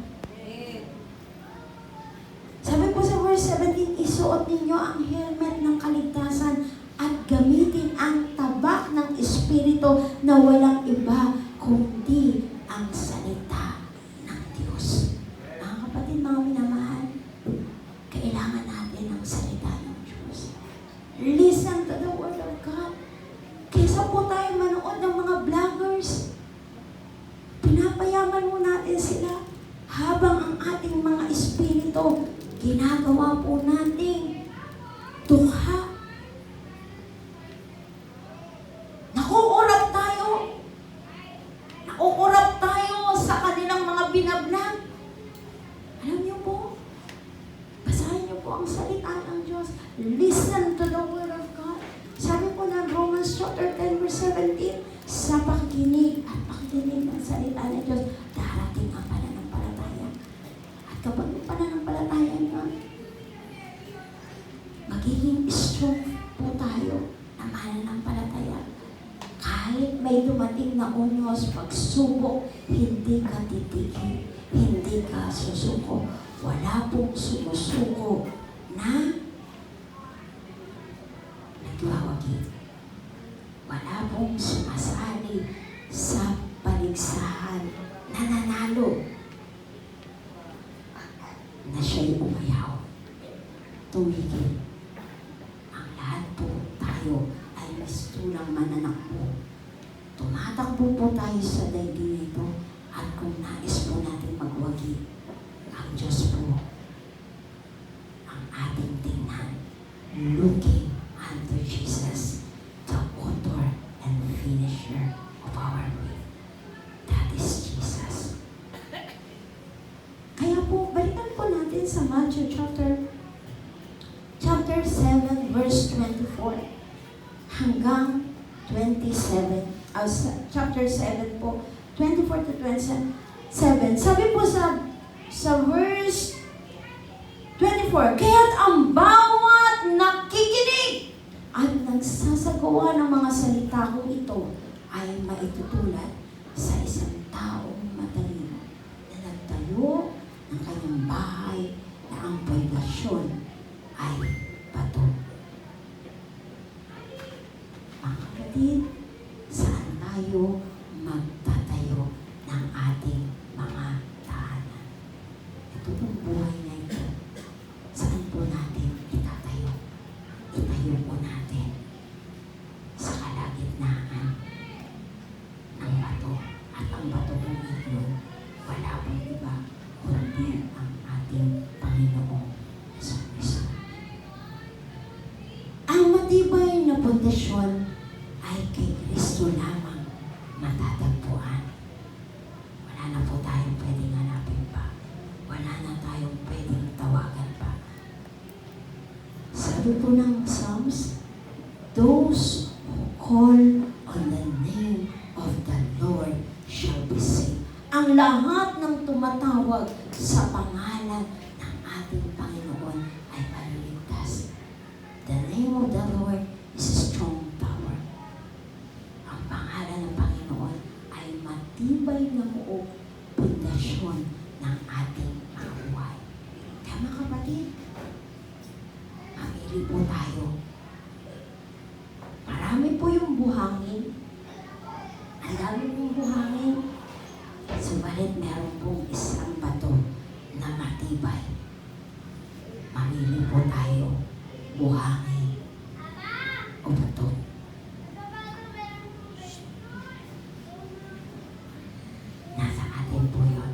Sabi po sa verse 17, isuot ninyo ang helmet ng kaligtasan at gamitin ang tabak ng Espiritu na walang iba kundi ang salita ng Diyos. Mga kapatid, mga minamahal, kailangan natin ang salita ng Diyos. Listen to the Word of God. Kaysa po tayo manood ng mga vloggers, pinapayaman mo natin sila habang ang ating mga espiritu ginagawa po nating dukha. Nakukurap tayo. Nakukurap tayo sa kanilang mga binablag. Alam niyo po, basahin niyo po ang salita ng Diyos. Listen to the Word of God. Sabi po ng Romans chapter 10 verse 17, sa pakikinig at pakikinig ng salita ng Diyos, darating ang pananampalataya. At kapag yung pananampalataya nyo, magiging strong po tayo na mananampalataya. Kahit may dumating na unos, pagsubok, hindi ka titigil, hindi ka susuko. Wala pong sumusuko na nagwawagi. Wala pong sumasali sa paligsahan na nanalo na siya'y umayaw. Tumigil. Ang lahat po tayo ay mistulang mananakbo. Tumatakbo po tayo sa daigdig nito at kung nais po natin magwagi, ang Diyos po ang ating tingnan. Looking unto Jesus, the author and finisher of our faith. That is Jesus. Kaya po, balikan po natin sa Matthew chapter 7, verse 24 hanggang 27. Chapter 7 po, 24 to 27. Sabi po sa verse 24, kaya't ang bawat nakikinig at nagsasagawa ng mga salita kong ito ay maitutulad sa isang taong matalino ay bato. Mga kapatid, saan tayo magtatayo ng ating mga tahanan? Ito pong buhay na ito. Saan po natin itatayo? Itayo po natin sa kalagitnaan ng bato. At ang bato pong ito, wala pong iba kundi ang ating Panginoong Jesucristo. Ang matibay na pundasyon ay kay Kristo lamang matatagpuan. Wala na po tayong pwedeng hanapin pa. Wala na tayong pwedeng tawagan pa. Sabi po ng Psalms, those who call on the name of the Lord shall be saved. Ang lahat ng tumatawag sa pangalan ng ating Panginoon ay maliligtas. The name of the Lord is a strong tower. Ang pangalan ng Panginoon ay matibay na muog pundasyon ng ating mga buhay. Kaya mga kapatid, mamili po tayo. Marami po yung buhangin. Ang dami pong buhangin. Subalit meron pong isang bato na matibay. Mamili po tayo. Buhangin o bato. Nasa atin po yun.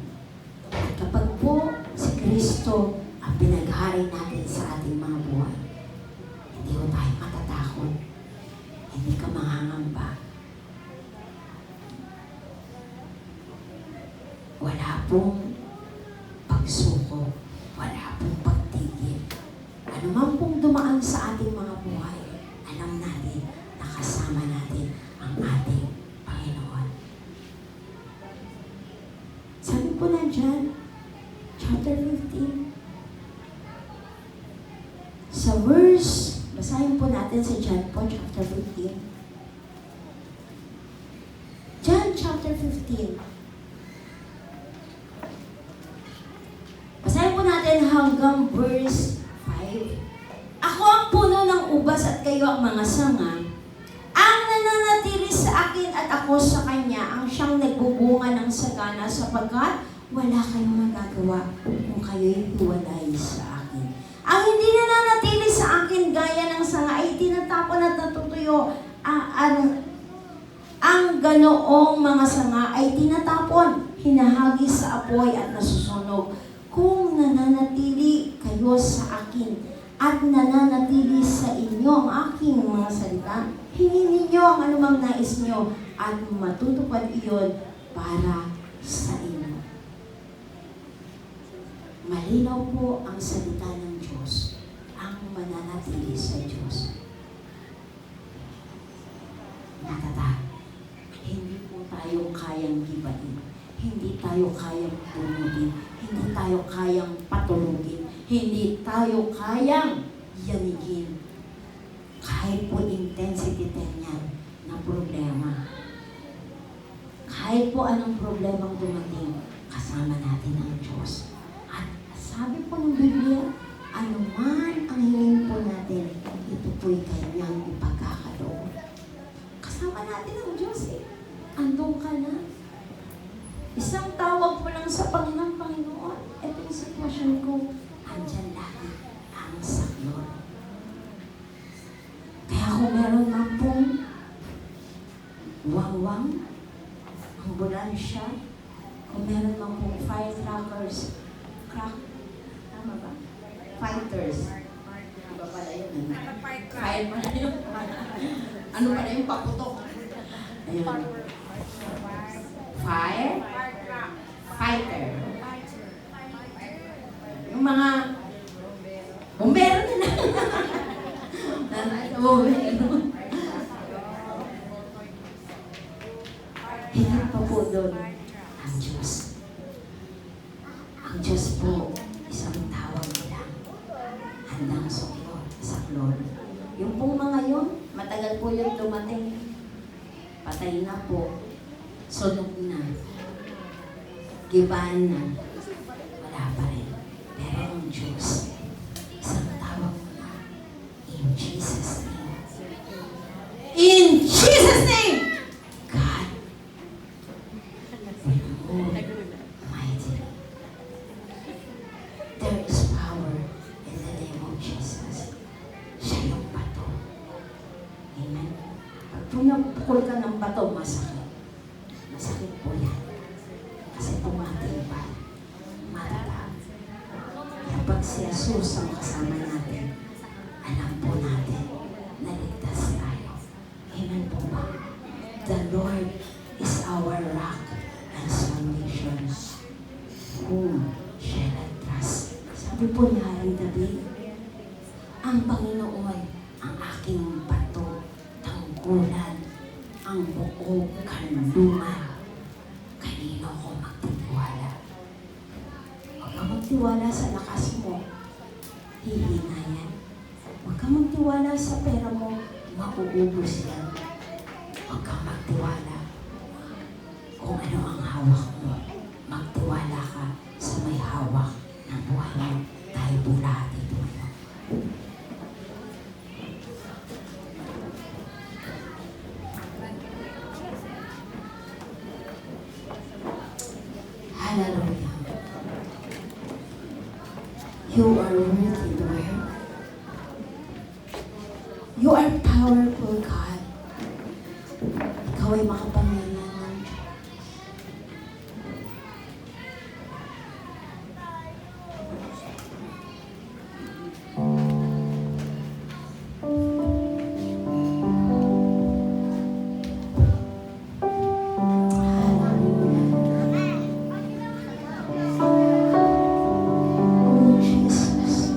At kapag po si Kristo ang pinaghari natin sa ating mga buhay, hindi ko tayo matatakot. Hindi ka mangangamba. Wala pong pagsuko. Wala pong pagtigil. Ano man pong dumaan sa ating mga buhay, alam natin na kasama natin ang ating Panginoon. Sabi po na dyan, chapter 15, sa verse, basahin po natin sa John po, chapter 15. John chapter 15. Basahin po natin hanggang verse 5. Ako ang puno ng ubas at kayo ang mga sanga. Ang nananatili sa akin at ako sa kanya, ang siyang nagbubunga ng sagana sapagkat wala kayong magagawa kung kayo'y hiwalay sa akin. Ang hindi nananatili sa akin gaya ng sanga ay tinatapon at natutuyo. Ang ganoong mga sanga ay tinatapon, hinahagis sa apoy at nasusunog. Kung nananatili kayo sa akin at nananatili sa inyo ang aking mga salita, hingin ninyo ang anumang nais nyo at matutupad iyon para sa inyo. Malinaw po ang salita ng Diyos, ang mananatili sa Diyos. Natatag, hindi po tayo kayang gibain, hindi tayo kayang tumutin, hindi tayo kayang patulugin, hindi tayo kayang yanigin. Kahit po intensity 10 yan na problema. Kahit po anong problemang dumating, kasama natin ang Diyos. At sabi po ng Biblia, anuman ang hingin po natin, ito po'y kanyang ipagkakaloob. Kasama natin ang Diyos eh. Andun ka na. Isang tawag mo lang sa Panginoon, ito yung sitwasyon ko, andyan lagi ang saklol. Kaya kung meron man pong wangwang, ambulansya, kung meron man pong firecrackers, tama ba? Fighters. Iba pala yun. Fire pala yun. Ano pala yung paputok? Ayun. Fire? Fighter. Yung mga bumbero na lang. Bumbero. Higit pa po doon ang Diyos. Ang Diyos po, isang tawag lang. Handang saklol. Yung pong mga yun, matagal po yung dumating. Patay na po. Sunog na. Gibaan na. Wala pa rin. Pero ang Diyos, isang tawag mo na. Kung napukol ka ng bato, masakit. Masakit po yan. Kasi tumatibay. Matatag. Kaya pag si Jesus ang kasama natin, alam po natin na ligtas tayo. Amen po ba? The Lord is our rock and salvation. Whom shall I trust? Sabi po ni Haring David, ang Panginoon ang aking bato, tanggulan, ang buong kanlungan. Kanino ko magtitiwala? Huwag ka magtiwala sa lakas mo, hihina yan. Huwag ka magtiwala sa pera mo, mauubos yan. Huwag ka magtiwala kung ano ang hawak mo. Magtiwala ka sa may hawak ng buhay mo. Tayo po lahat ito. Hallelujah. You are worthy, Lord. You are powerful, God. Ikaw ay makapangyarihan. Oh, Jesus.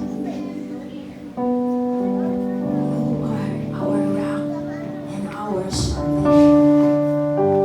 You are our rock and our salvation.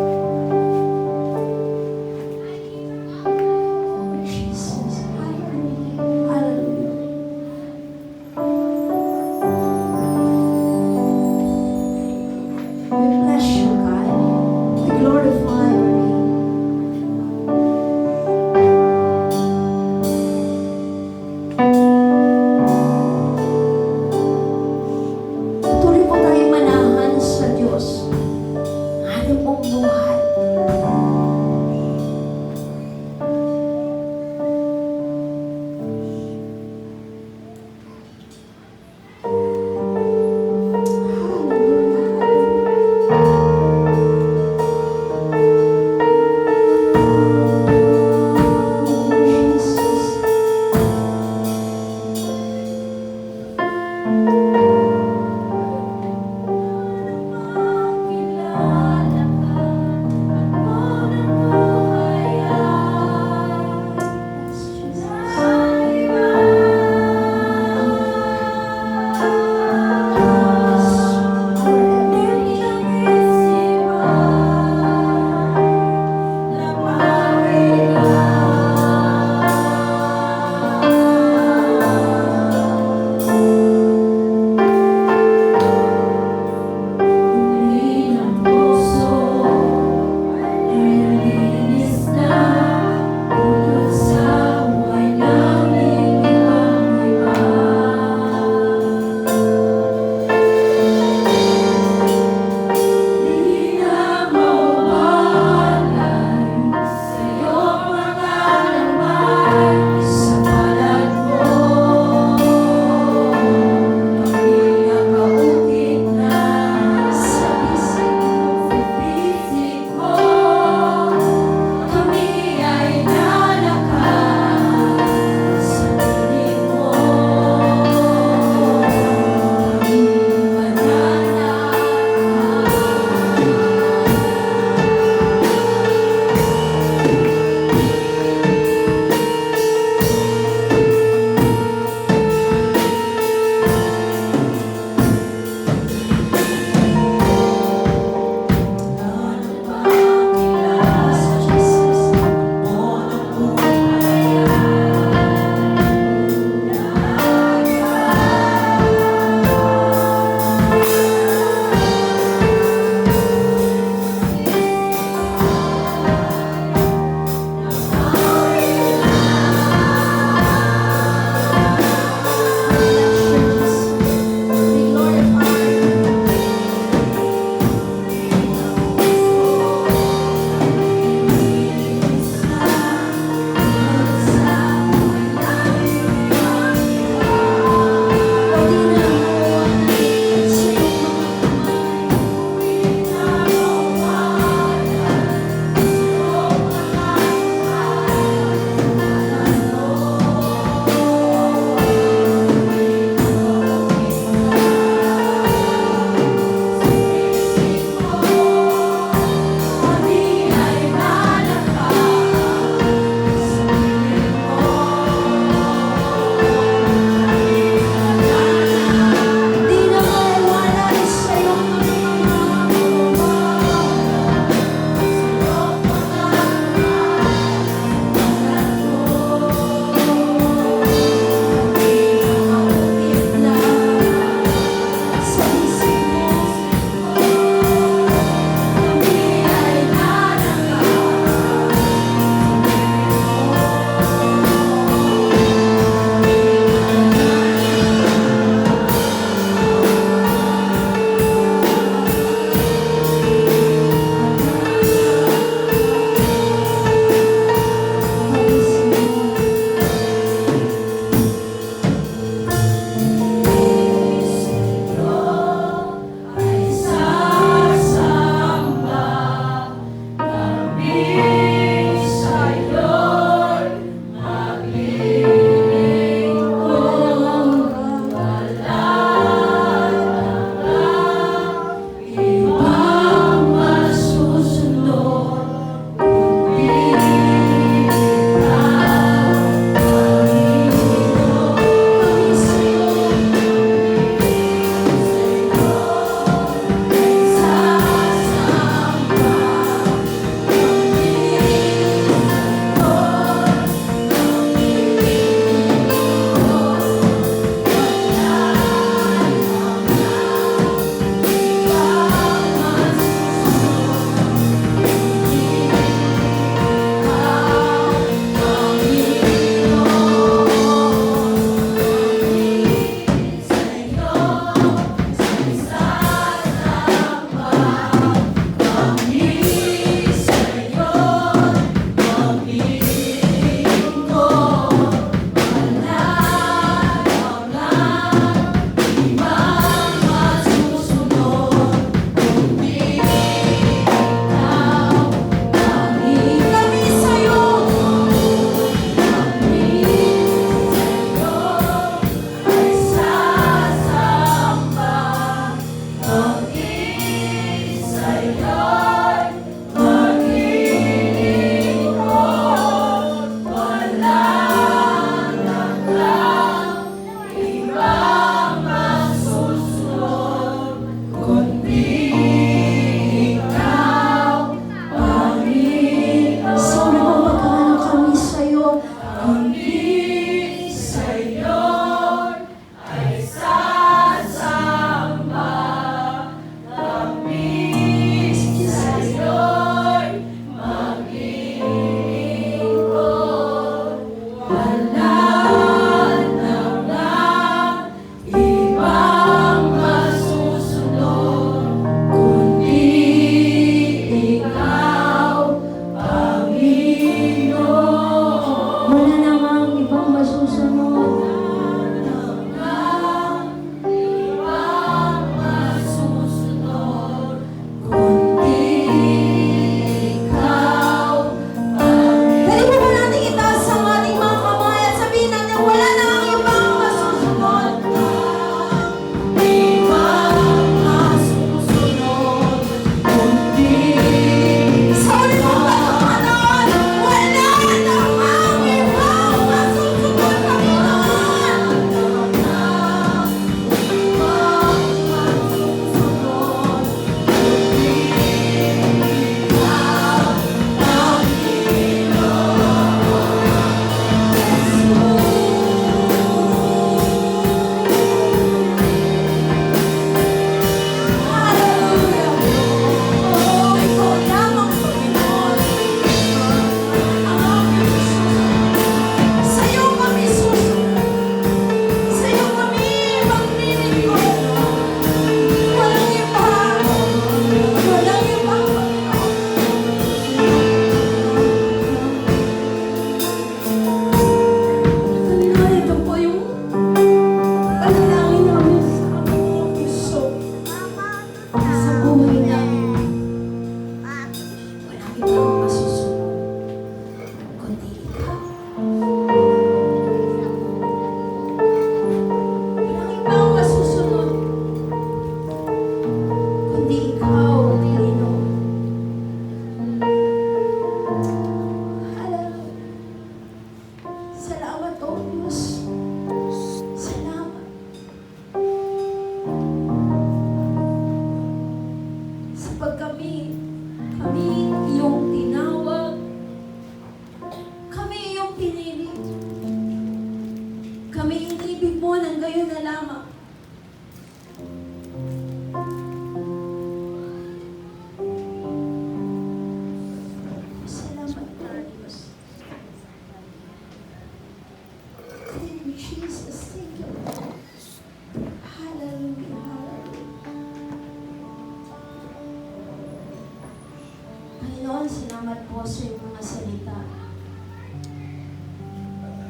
Panginoon, salamat po sa iyong mga salita.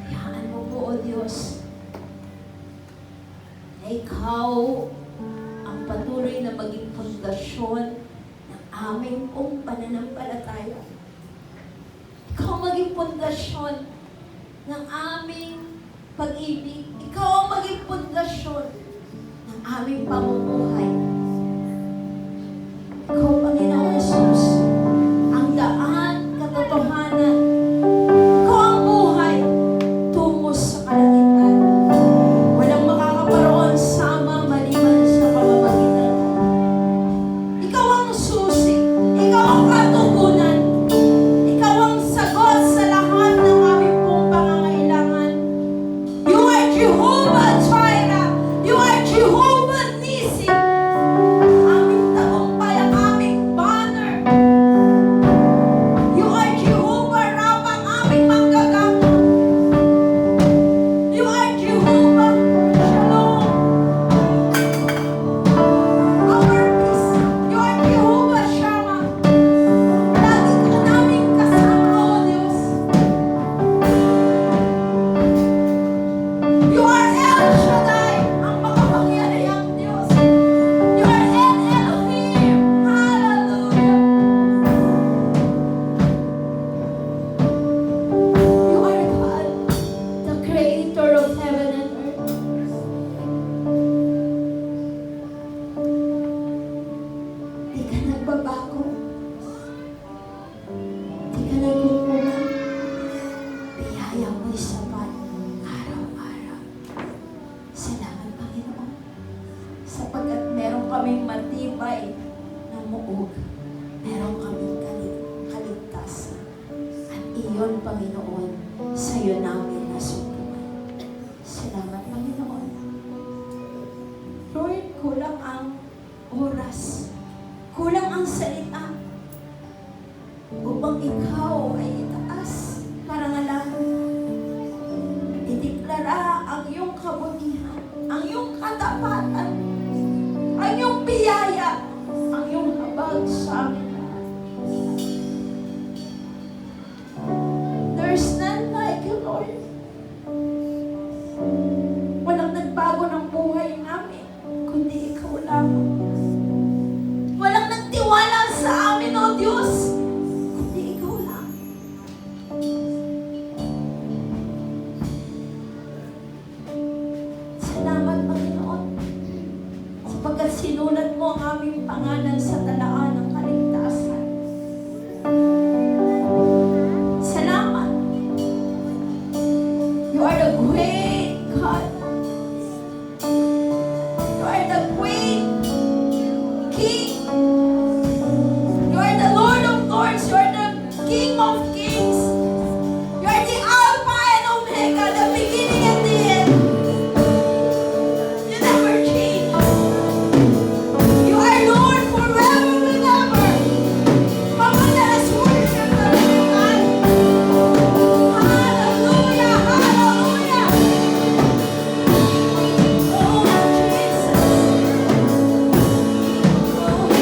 Hayaan mo po, O Diyos, na ikaw ang patuloy na maging pundasyon ng aming pong pananampalataya. Ikaw ang maging pundasyon ng aming pag-ibig. Ikaw ang maging pundasyon ng aming pamumuhay. Ikaw, Panginoon Jesus, ang daan, katotohanan. Ikaw ang buhay tungo sa kalangitan. Walang makakaparoon sama maliban sa pamamagitan mo. Ikaw ang susi. Ikaw ang katugunan. Ikaw ang sagot sa lahat ng aming pong pangangailangan. You are Jehovah Jireh. You are Jehovah Nissi. Aming tagumpay, ang aming banner. You are Jehovah Rapha, ang aming manggagamot. You are Jehovah Shalom, our peace. You are Jehovah Shammah. Lagi ka naming kasama, O Diyos. You are El Shaddai, ang makapangyarihang Diyos. You are El Elohim. Hallelujah. You are God, the creator of heaven and earth. Di ka nagbabago. Di ka nagkukulang. Biyaya mo'y sapat araw-araw. Salamat, Panginoon, sapagkat meron kaming matibay na muog. Meron kaming kaligtasan. At iyon, Panginoon, sa iyo namin nasumpungan. Salamat, Panginoon. Lord, kulang ang oras. Kulang ang salita upang ikaw ay itaas, parangalan. Ideklara ang iyong kabutihan, ang iyong katapatan, ang iyong biyaya, ang iyong habag sa amin lahat. There's none like you, Lord. Walang nagbago ng buhay namin, kundi ikaw lamang. Walang nagtiwala sa amin, O Diyos, kundi ikaw lang. Salamat, Panginoon, sapagkat sinulat mo ang aming pangalan sa talaan ng kaligtasan. Salamat. You are the great God. You are the great King. You are the Lord of Lords. You are the King of Kings. You are the Alpha and Omega, the beginning and the end. You never change. You are Lord forever and ever. Come on, let us worship the living God. Hallelujah, hallelujah. Oh, Jesus. Oh,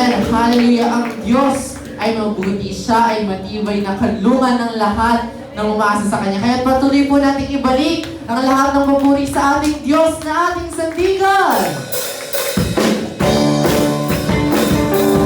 Amen. Hallelujah. Ang Diyos ay mabuti. Siya ay matibay na kanlungan ng lahat ng umaasa sa Kanya. Kaya patuloy po natin ibalik ang lahat ng papuri sa ating Diyos na ating sandigan.
Thank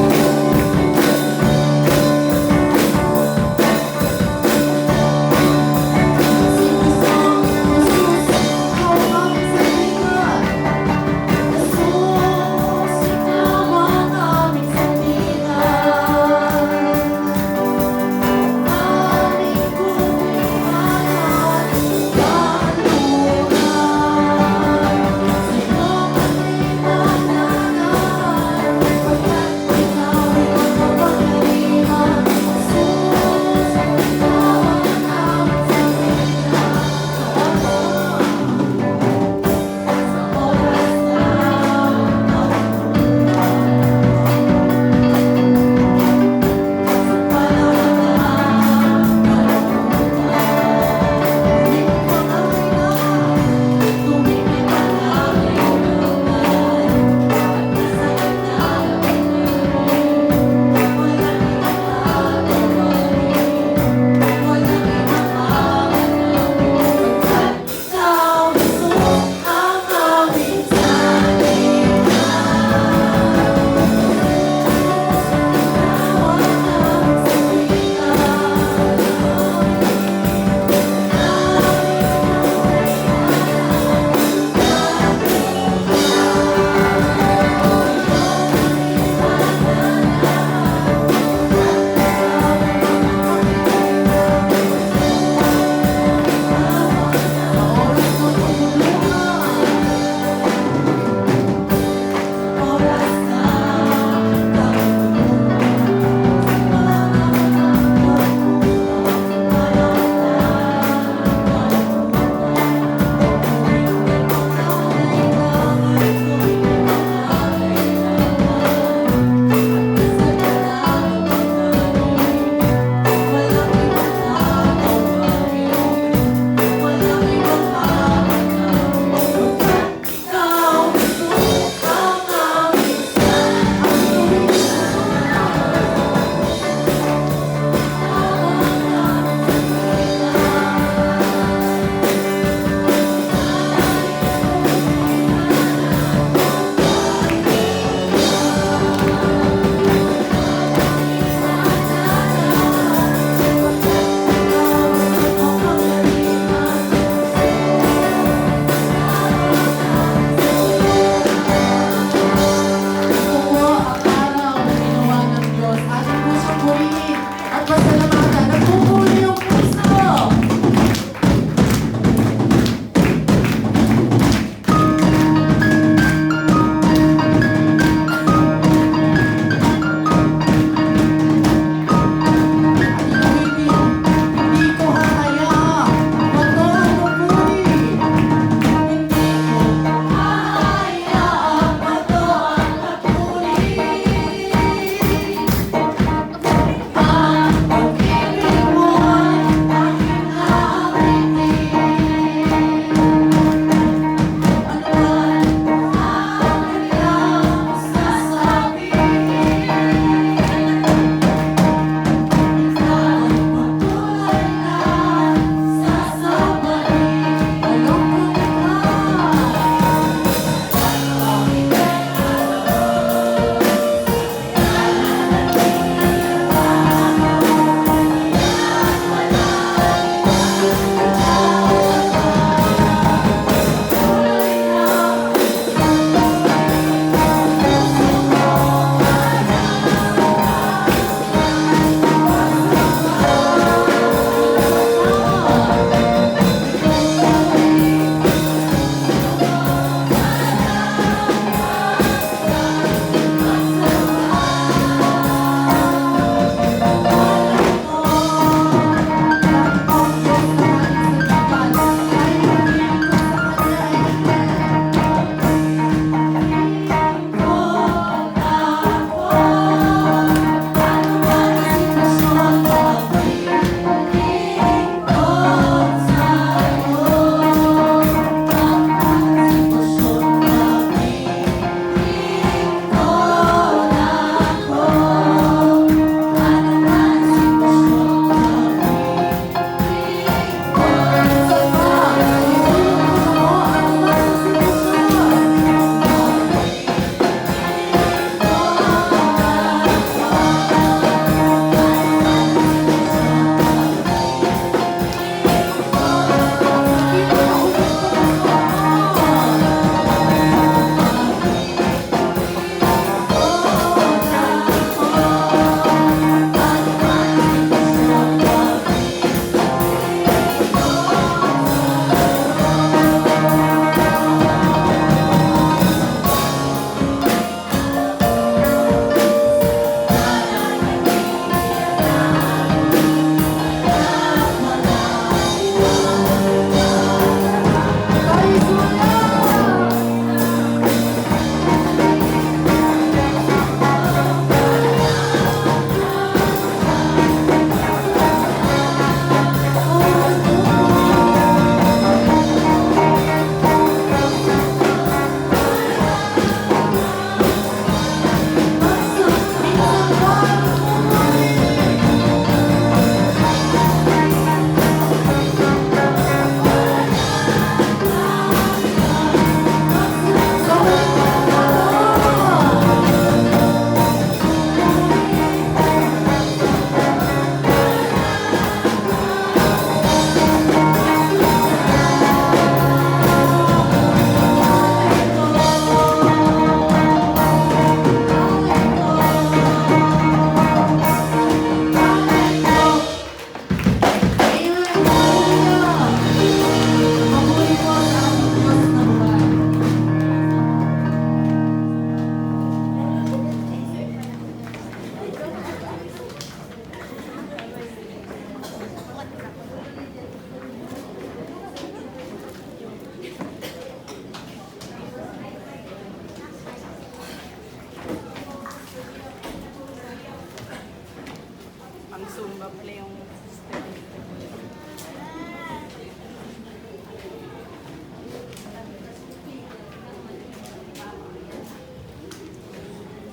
pang Zumba pala yung step.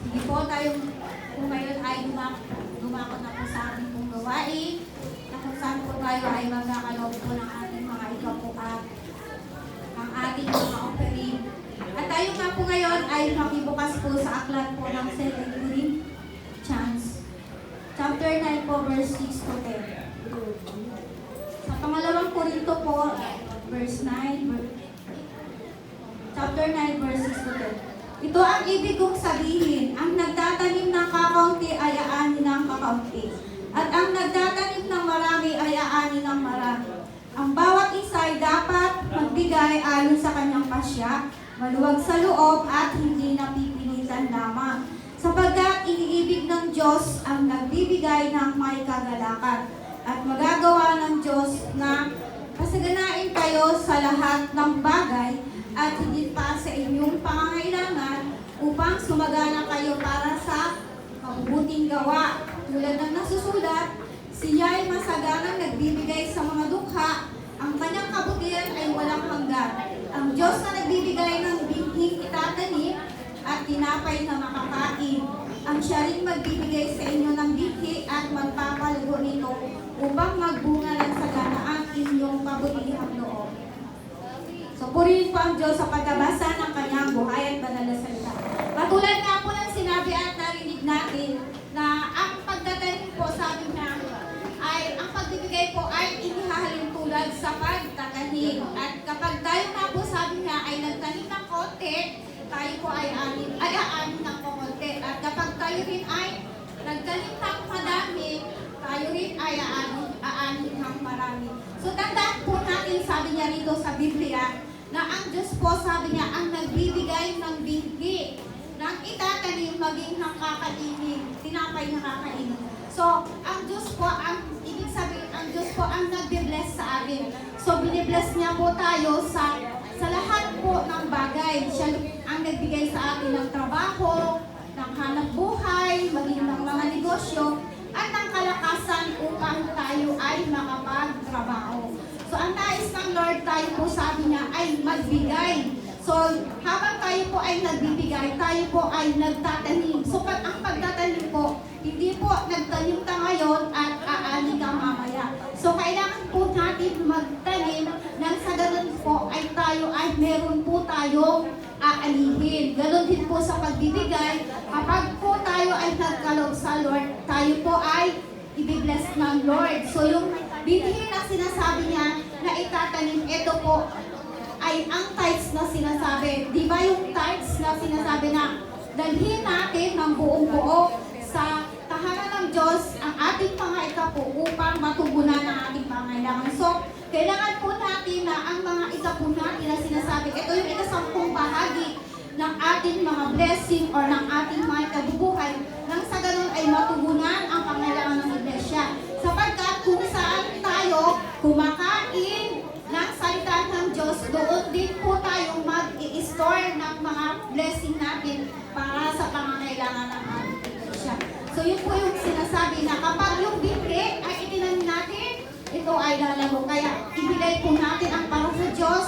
Hindi po tayo kung ngayon ay dumako na po sa ating pong gawain na kung saan po tayo ay magkakaloob po ng ating mga ikapuan, ang ating mga offering. At tayo nga po ngayon ay makibukas po sa aklat po ng 2 Corinthians chapter 9 po verse 6 to 10. Sa pangalawang Korinto po, verse 9, chapter 9 verse 6 to 10. Ito ang ibig kong sabihin, ang nagtatanim ng kakaunti ay aanin ng kakaunti. At ang nagtatanim ng marami ay aanin ng marami. Ang bawat isa ay dapat magbigay ayon sa kanyang pasya, maluwag sa loob at hindi napipilitan lamang. Sapagkat iniibig ng Diyos ang nagbibigay ng may kagalakan. At magagawa ng Diyos na pasaganain kayo sa lahat ng bagay at hindi pa sa inyong pangangailangan upang sumagana kayo para sa mabubuting gawa. Tulad ng nasusulat, siya ay masaganang nagbibigay sa mga dukha, ang kanyang kabutihan ay walang hanggan. Ang Diyos na nagbibigay ng binhing itatanim at tinapay na makakain, ang siya rin magbibigay sa inyo ng binhi at magpapalago nito upang magbunga ng sagana ang inyong kabutihang loob. So, purihin po ang Diyos sa pagkabasa ng kanyang buhay at banal na salita. Patulad nga po ng sinabi at narinig natin na ang pagtatanim po, sabi niya, ay ang pagbibigay po ay inihahalin tulad sa pagtatanim. At kapag tayo nga po, sabi niya, ay nagtanim ng konti, tayo po ay aanin ng konti. At kapag tayo rin ay nagtanim ng madami, tayo rin ay aanin ng marami. So tandaan po natin, sabi niya rito sa Biblia, na ang Diyos po, sabi niya, ang nagbibigay ng binhi, ng itatanim maging ng kakainin, tinapay na kakainin. So, ang Diyos po, ibig sabihin, ang Diyos po ang nagbe-bless sa atin. So, binibless niya po tayo sa lahat po ng bagay. Siya ang nagbigay sa atin ng trabaho, ng hanap buhay, maging ng mga negosyo, at ng kalakasan upang tayo ay makapagtrabaho. So, ang nais ng Lord, tayo po sabi niya ay magbigay. So, habang tayo po ay nagbibigay, tayo po ay nagtatanim. So, ang pagtatanim po, hindi po nagtanim ka ngayon at aani ka mamaya. So, kailangan po natin magtanim nang sa ganun po ay tayo ay meron po tayong aanihin. Ganon din po sa pagbibigay. Kapag po tayo ay nagkaloob sa Lord, tayo po ay i-bless ng Lord. So, yung binhi na sinasabi niya na itatanim, ito po ay ang tithes na sinasabi. Di ba yung tithes na sinasabi na dalhin natin ng buong buo sa tahanan ng Diyos ang ating mga ikapo upang matugunan ang ating pangailangan. So, kailangan po natin na ang mga ikapo natin na sinasabi, ito yung ikasampung bahagi ng ating mga blessing or ng ating mga kabubuhay nang sa ganun ay matugunan ang pangailangan ng iglesia. Sapagkat kung saan tayo kumakain ng salita ng Diyos, doon din po tayo mag-i-store ng mga blessing natin para sa pangangailangan ng ating iglesia. So yun po yung sinasabi na kapag yung binhi ay itinanim natin, ito ay lalago. Kaya ibigay po natin ang para sa Diyos,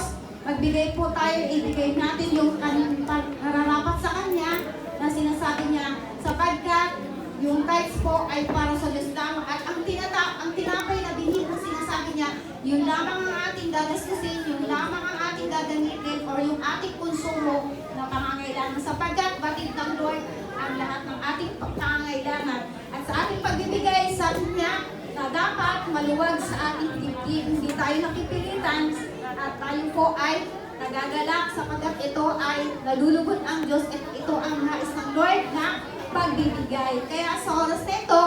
magbigay po tayo, ibigay natin yung nararapat sa Kanya na sinasabi niya, sapagkat yung tithes po ay para sa Diyos lamang at ang tinapay na binhi na sinasabi niya, yun lamang ang ating gagastusin, yun lamang ang ating gagamitin or yung ating konsumo na pangangailangan sapagkat batid ng Lord ang lahat ng ating pangangailangan. At sa ating pagbibigay sa Kanya na dapat maluwag sa ating dibdib, hindi tayo nakipilitan at tayo po ay nagagalak sapagkat ito ay nalulugod ang Diyos at ito ang nais ng Lord na pagbibigay. Kaya sa oras na ito,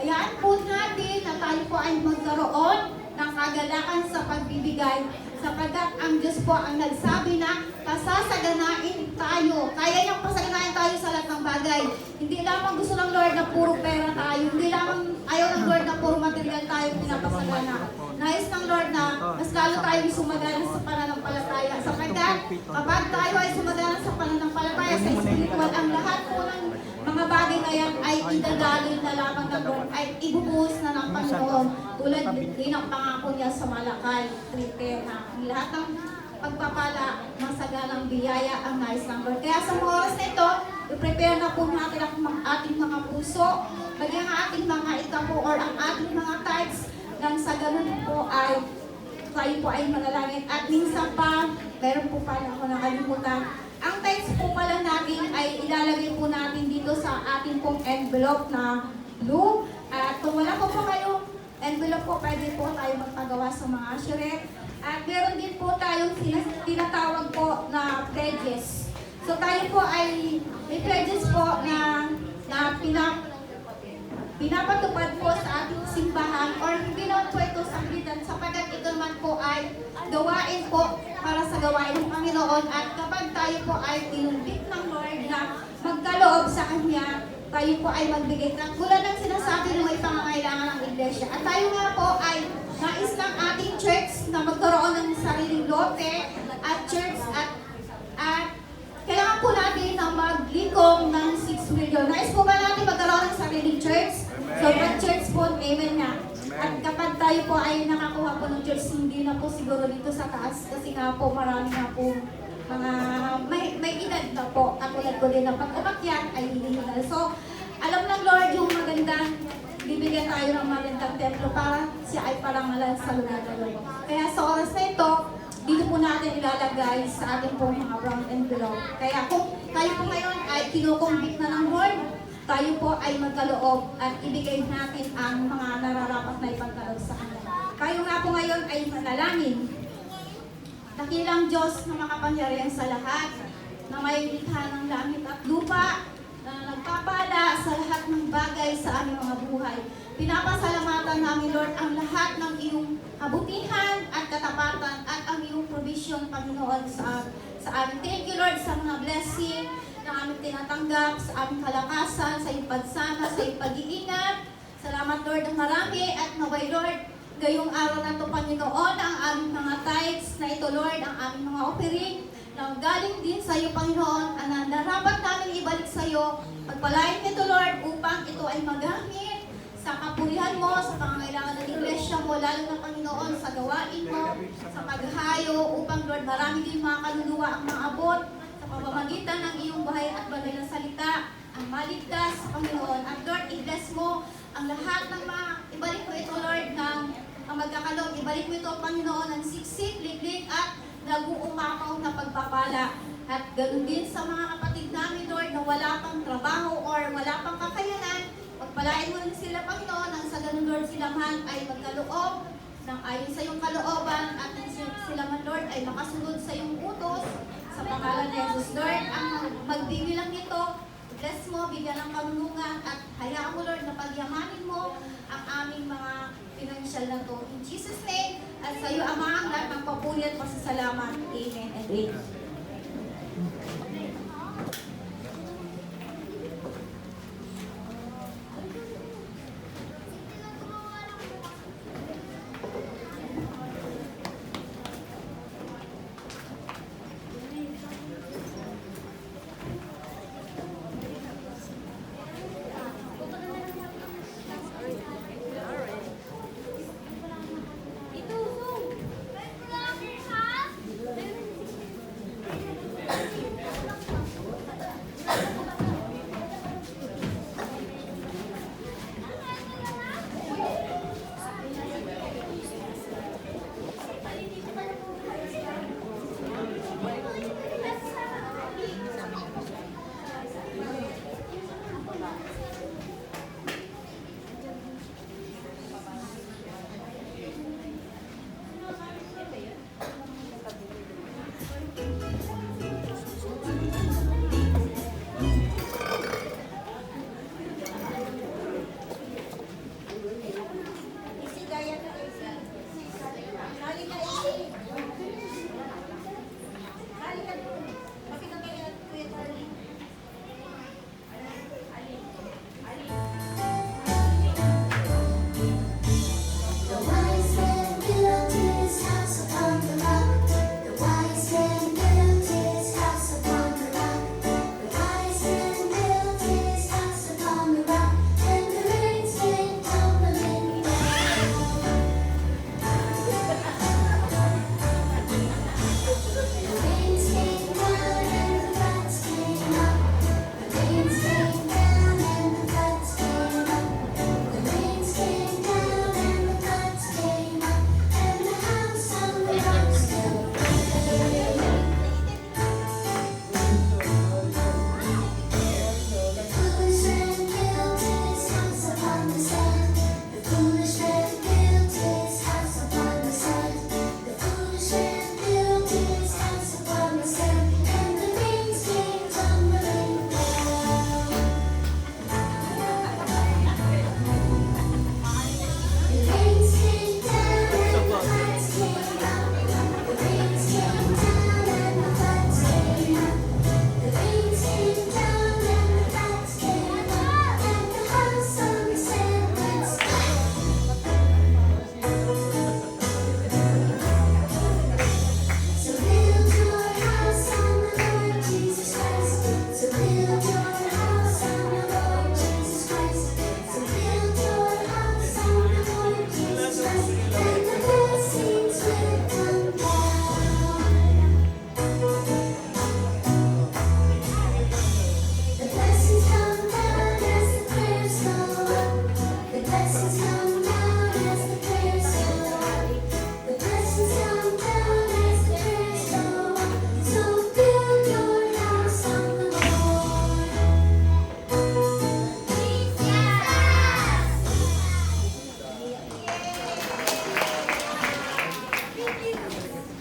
hayaan po natin na tayo po ay magkaroon ng kagalakan sa pagbibigay sapagkat ang Diyos po ang nagsabi na pasasaganain tayo. Kaya niyang pasaganain tayo sa lahat ng bagay. Hindi lamang gusto ng Lord na puro pera tayo. Hindi lamang ayaw ng Lord na puro material tayo pinapasagana. Nais ng Lord na mas lalo tayong sumagana sa pananampalataya. Sapagkat kapag tayo ay sumagana sa pananampalataya sa spiritual, ang lahat po ng mga bagay na yan ay idadalin na lamang ng Lord, ay ibubuhos na ng Panginoon. Tulad din ang pangako niya sa Malakay 3:10 na ang lahat ng pagpapala, masaganang biyaya ang nais ng Lord. Kaya sa mga oras na ito, i-prepare na po natin ang ating mga puso, maging ang ating mga itapo or ang ating mga tithes, nang sa ganun po ay tayo po ay manalangin. At minsan pa, meron po pala ako nakalimutan. Ang tithes po pala natin ay ilalagay po natin dito sa ating pong envelope na blue. At kung wala po kayong envelope po, pwede po tayo magpagawa sa mga usherette. At meron din po tayong tinatawag po na pledges. So tayo po ay may pledges po na pinapatupad po sa ating simbahan or hindi naman po ito sanglitan sapagkat ito naman po ay gawain po para sa gawain ng Panginoon. At kapag tayo po ay tinumbit ng Lord na magkaloob sa Kanya, tayo po ay magbigay ng tulad ng sinasabi na may pangangailangan ng iglesia. At tayo nga po ay nais ng ating church na magkaroon ng sariling lote at church at kailangan po natin na maglikom ng 6 million. Nais po ba natin magkaroon ng sariling church? So pag church po, amen nga. At kapag tayo po ay nakakuha po ng church, hindi na po siguro dito sa taas kasi nga po marami na po mga may edad na po. Katulad ko din na pag umakyat ay hindi na. So alam ng Lord yung magandang bibigyan tayo ng magandang templo para siya ay parangalan sa lugar na Lord. Kaya sa oras na ito, dito po natin ilalagay sa ating pong mga brown envelope. Kaya kung tayo po ngayon ay kinukumbit na ng Lord, tayo po ay magkaloob at ibigay natin ang mga nararapat na ipagkaloob sa Kanya. Tayo nga po ngayon ay manalangin. Dakilang Diyos na makapangyarihan sa lahat, na may likha ng langit at lupa, na nagpapala sa lahat ng bagay sa aming mga buhay. Pinapasalamatan namin, Lord, ang lahat ng iyong kabutihan at katapatan at ang iyong provision, Panginoon, sa amin. Thank you, Lord, sa mga blessing na aming tinatanggap, sa aming kalakasan, sa iyong pagsama, sa iyong pag-iingat. Salamat, Lord, ng marami at naway, Lord, gayong araw na ito, Panginoon, ang aming mga tithes na ito, Lord, ang aming mga offering, na galing din sa iyo, Panginoon, ang narapat namin ibalik sa iyo. Pagpalain nito, Lord, upang ito ay magamit sa kapurihan mo, sa pangangailangan ng iglesia mo, lalo na, Panginoon, sa gawain mo, sa paghayo, upang, Lord, marami din mga kaluluwa ang maabot sa pamamagitan ng iyong buhay at banal na salita, ang maligtas, Panginoon. At, Lord, i-bless mo ang lahat ng mga, ibalik mo ito, Lord, ng ang magkakalog, ibalik mo ito, Panginoon, ng siksik, liglig, at nag-uumapaw na pagpapala. At ganoon din sa mga kapatid namin, Lord, na wala pang trabaho or wala pang kakayanan, pagpalain mo rin sila, Panginoon, nang sa ganun, Lord, sila man ay magkaloob ng ayon sa iyong kalooban at nang sila man, Lord, ay makasunod sa iyong utos sa pangalan ni Jesus, Lord. Ang magbibilang nito, bless mo, bigyan ng karunungan at hayaan mo, Lord, na pagyamanin mo ang aming mga financial na to. In Jesus' name, at sa iyo, Ama, ang lahat ng papuri at pasasalamat. Amen and amen.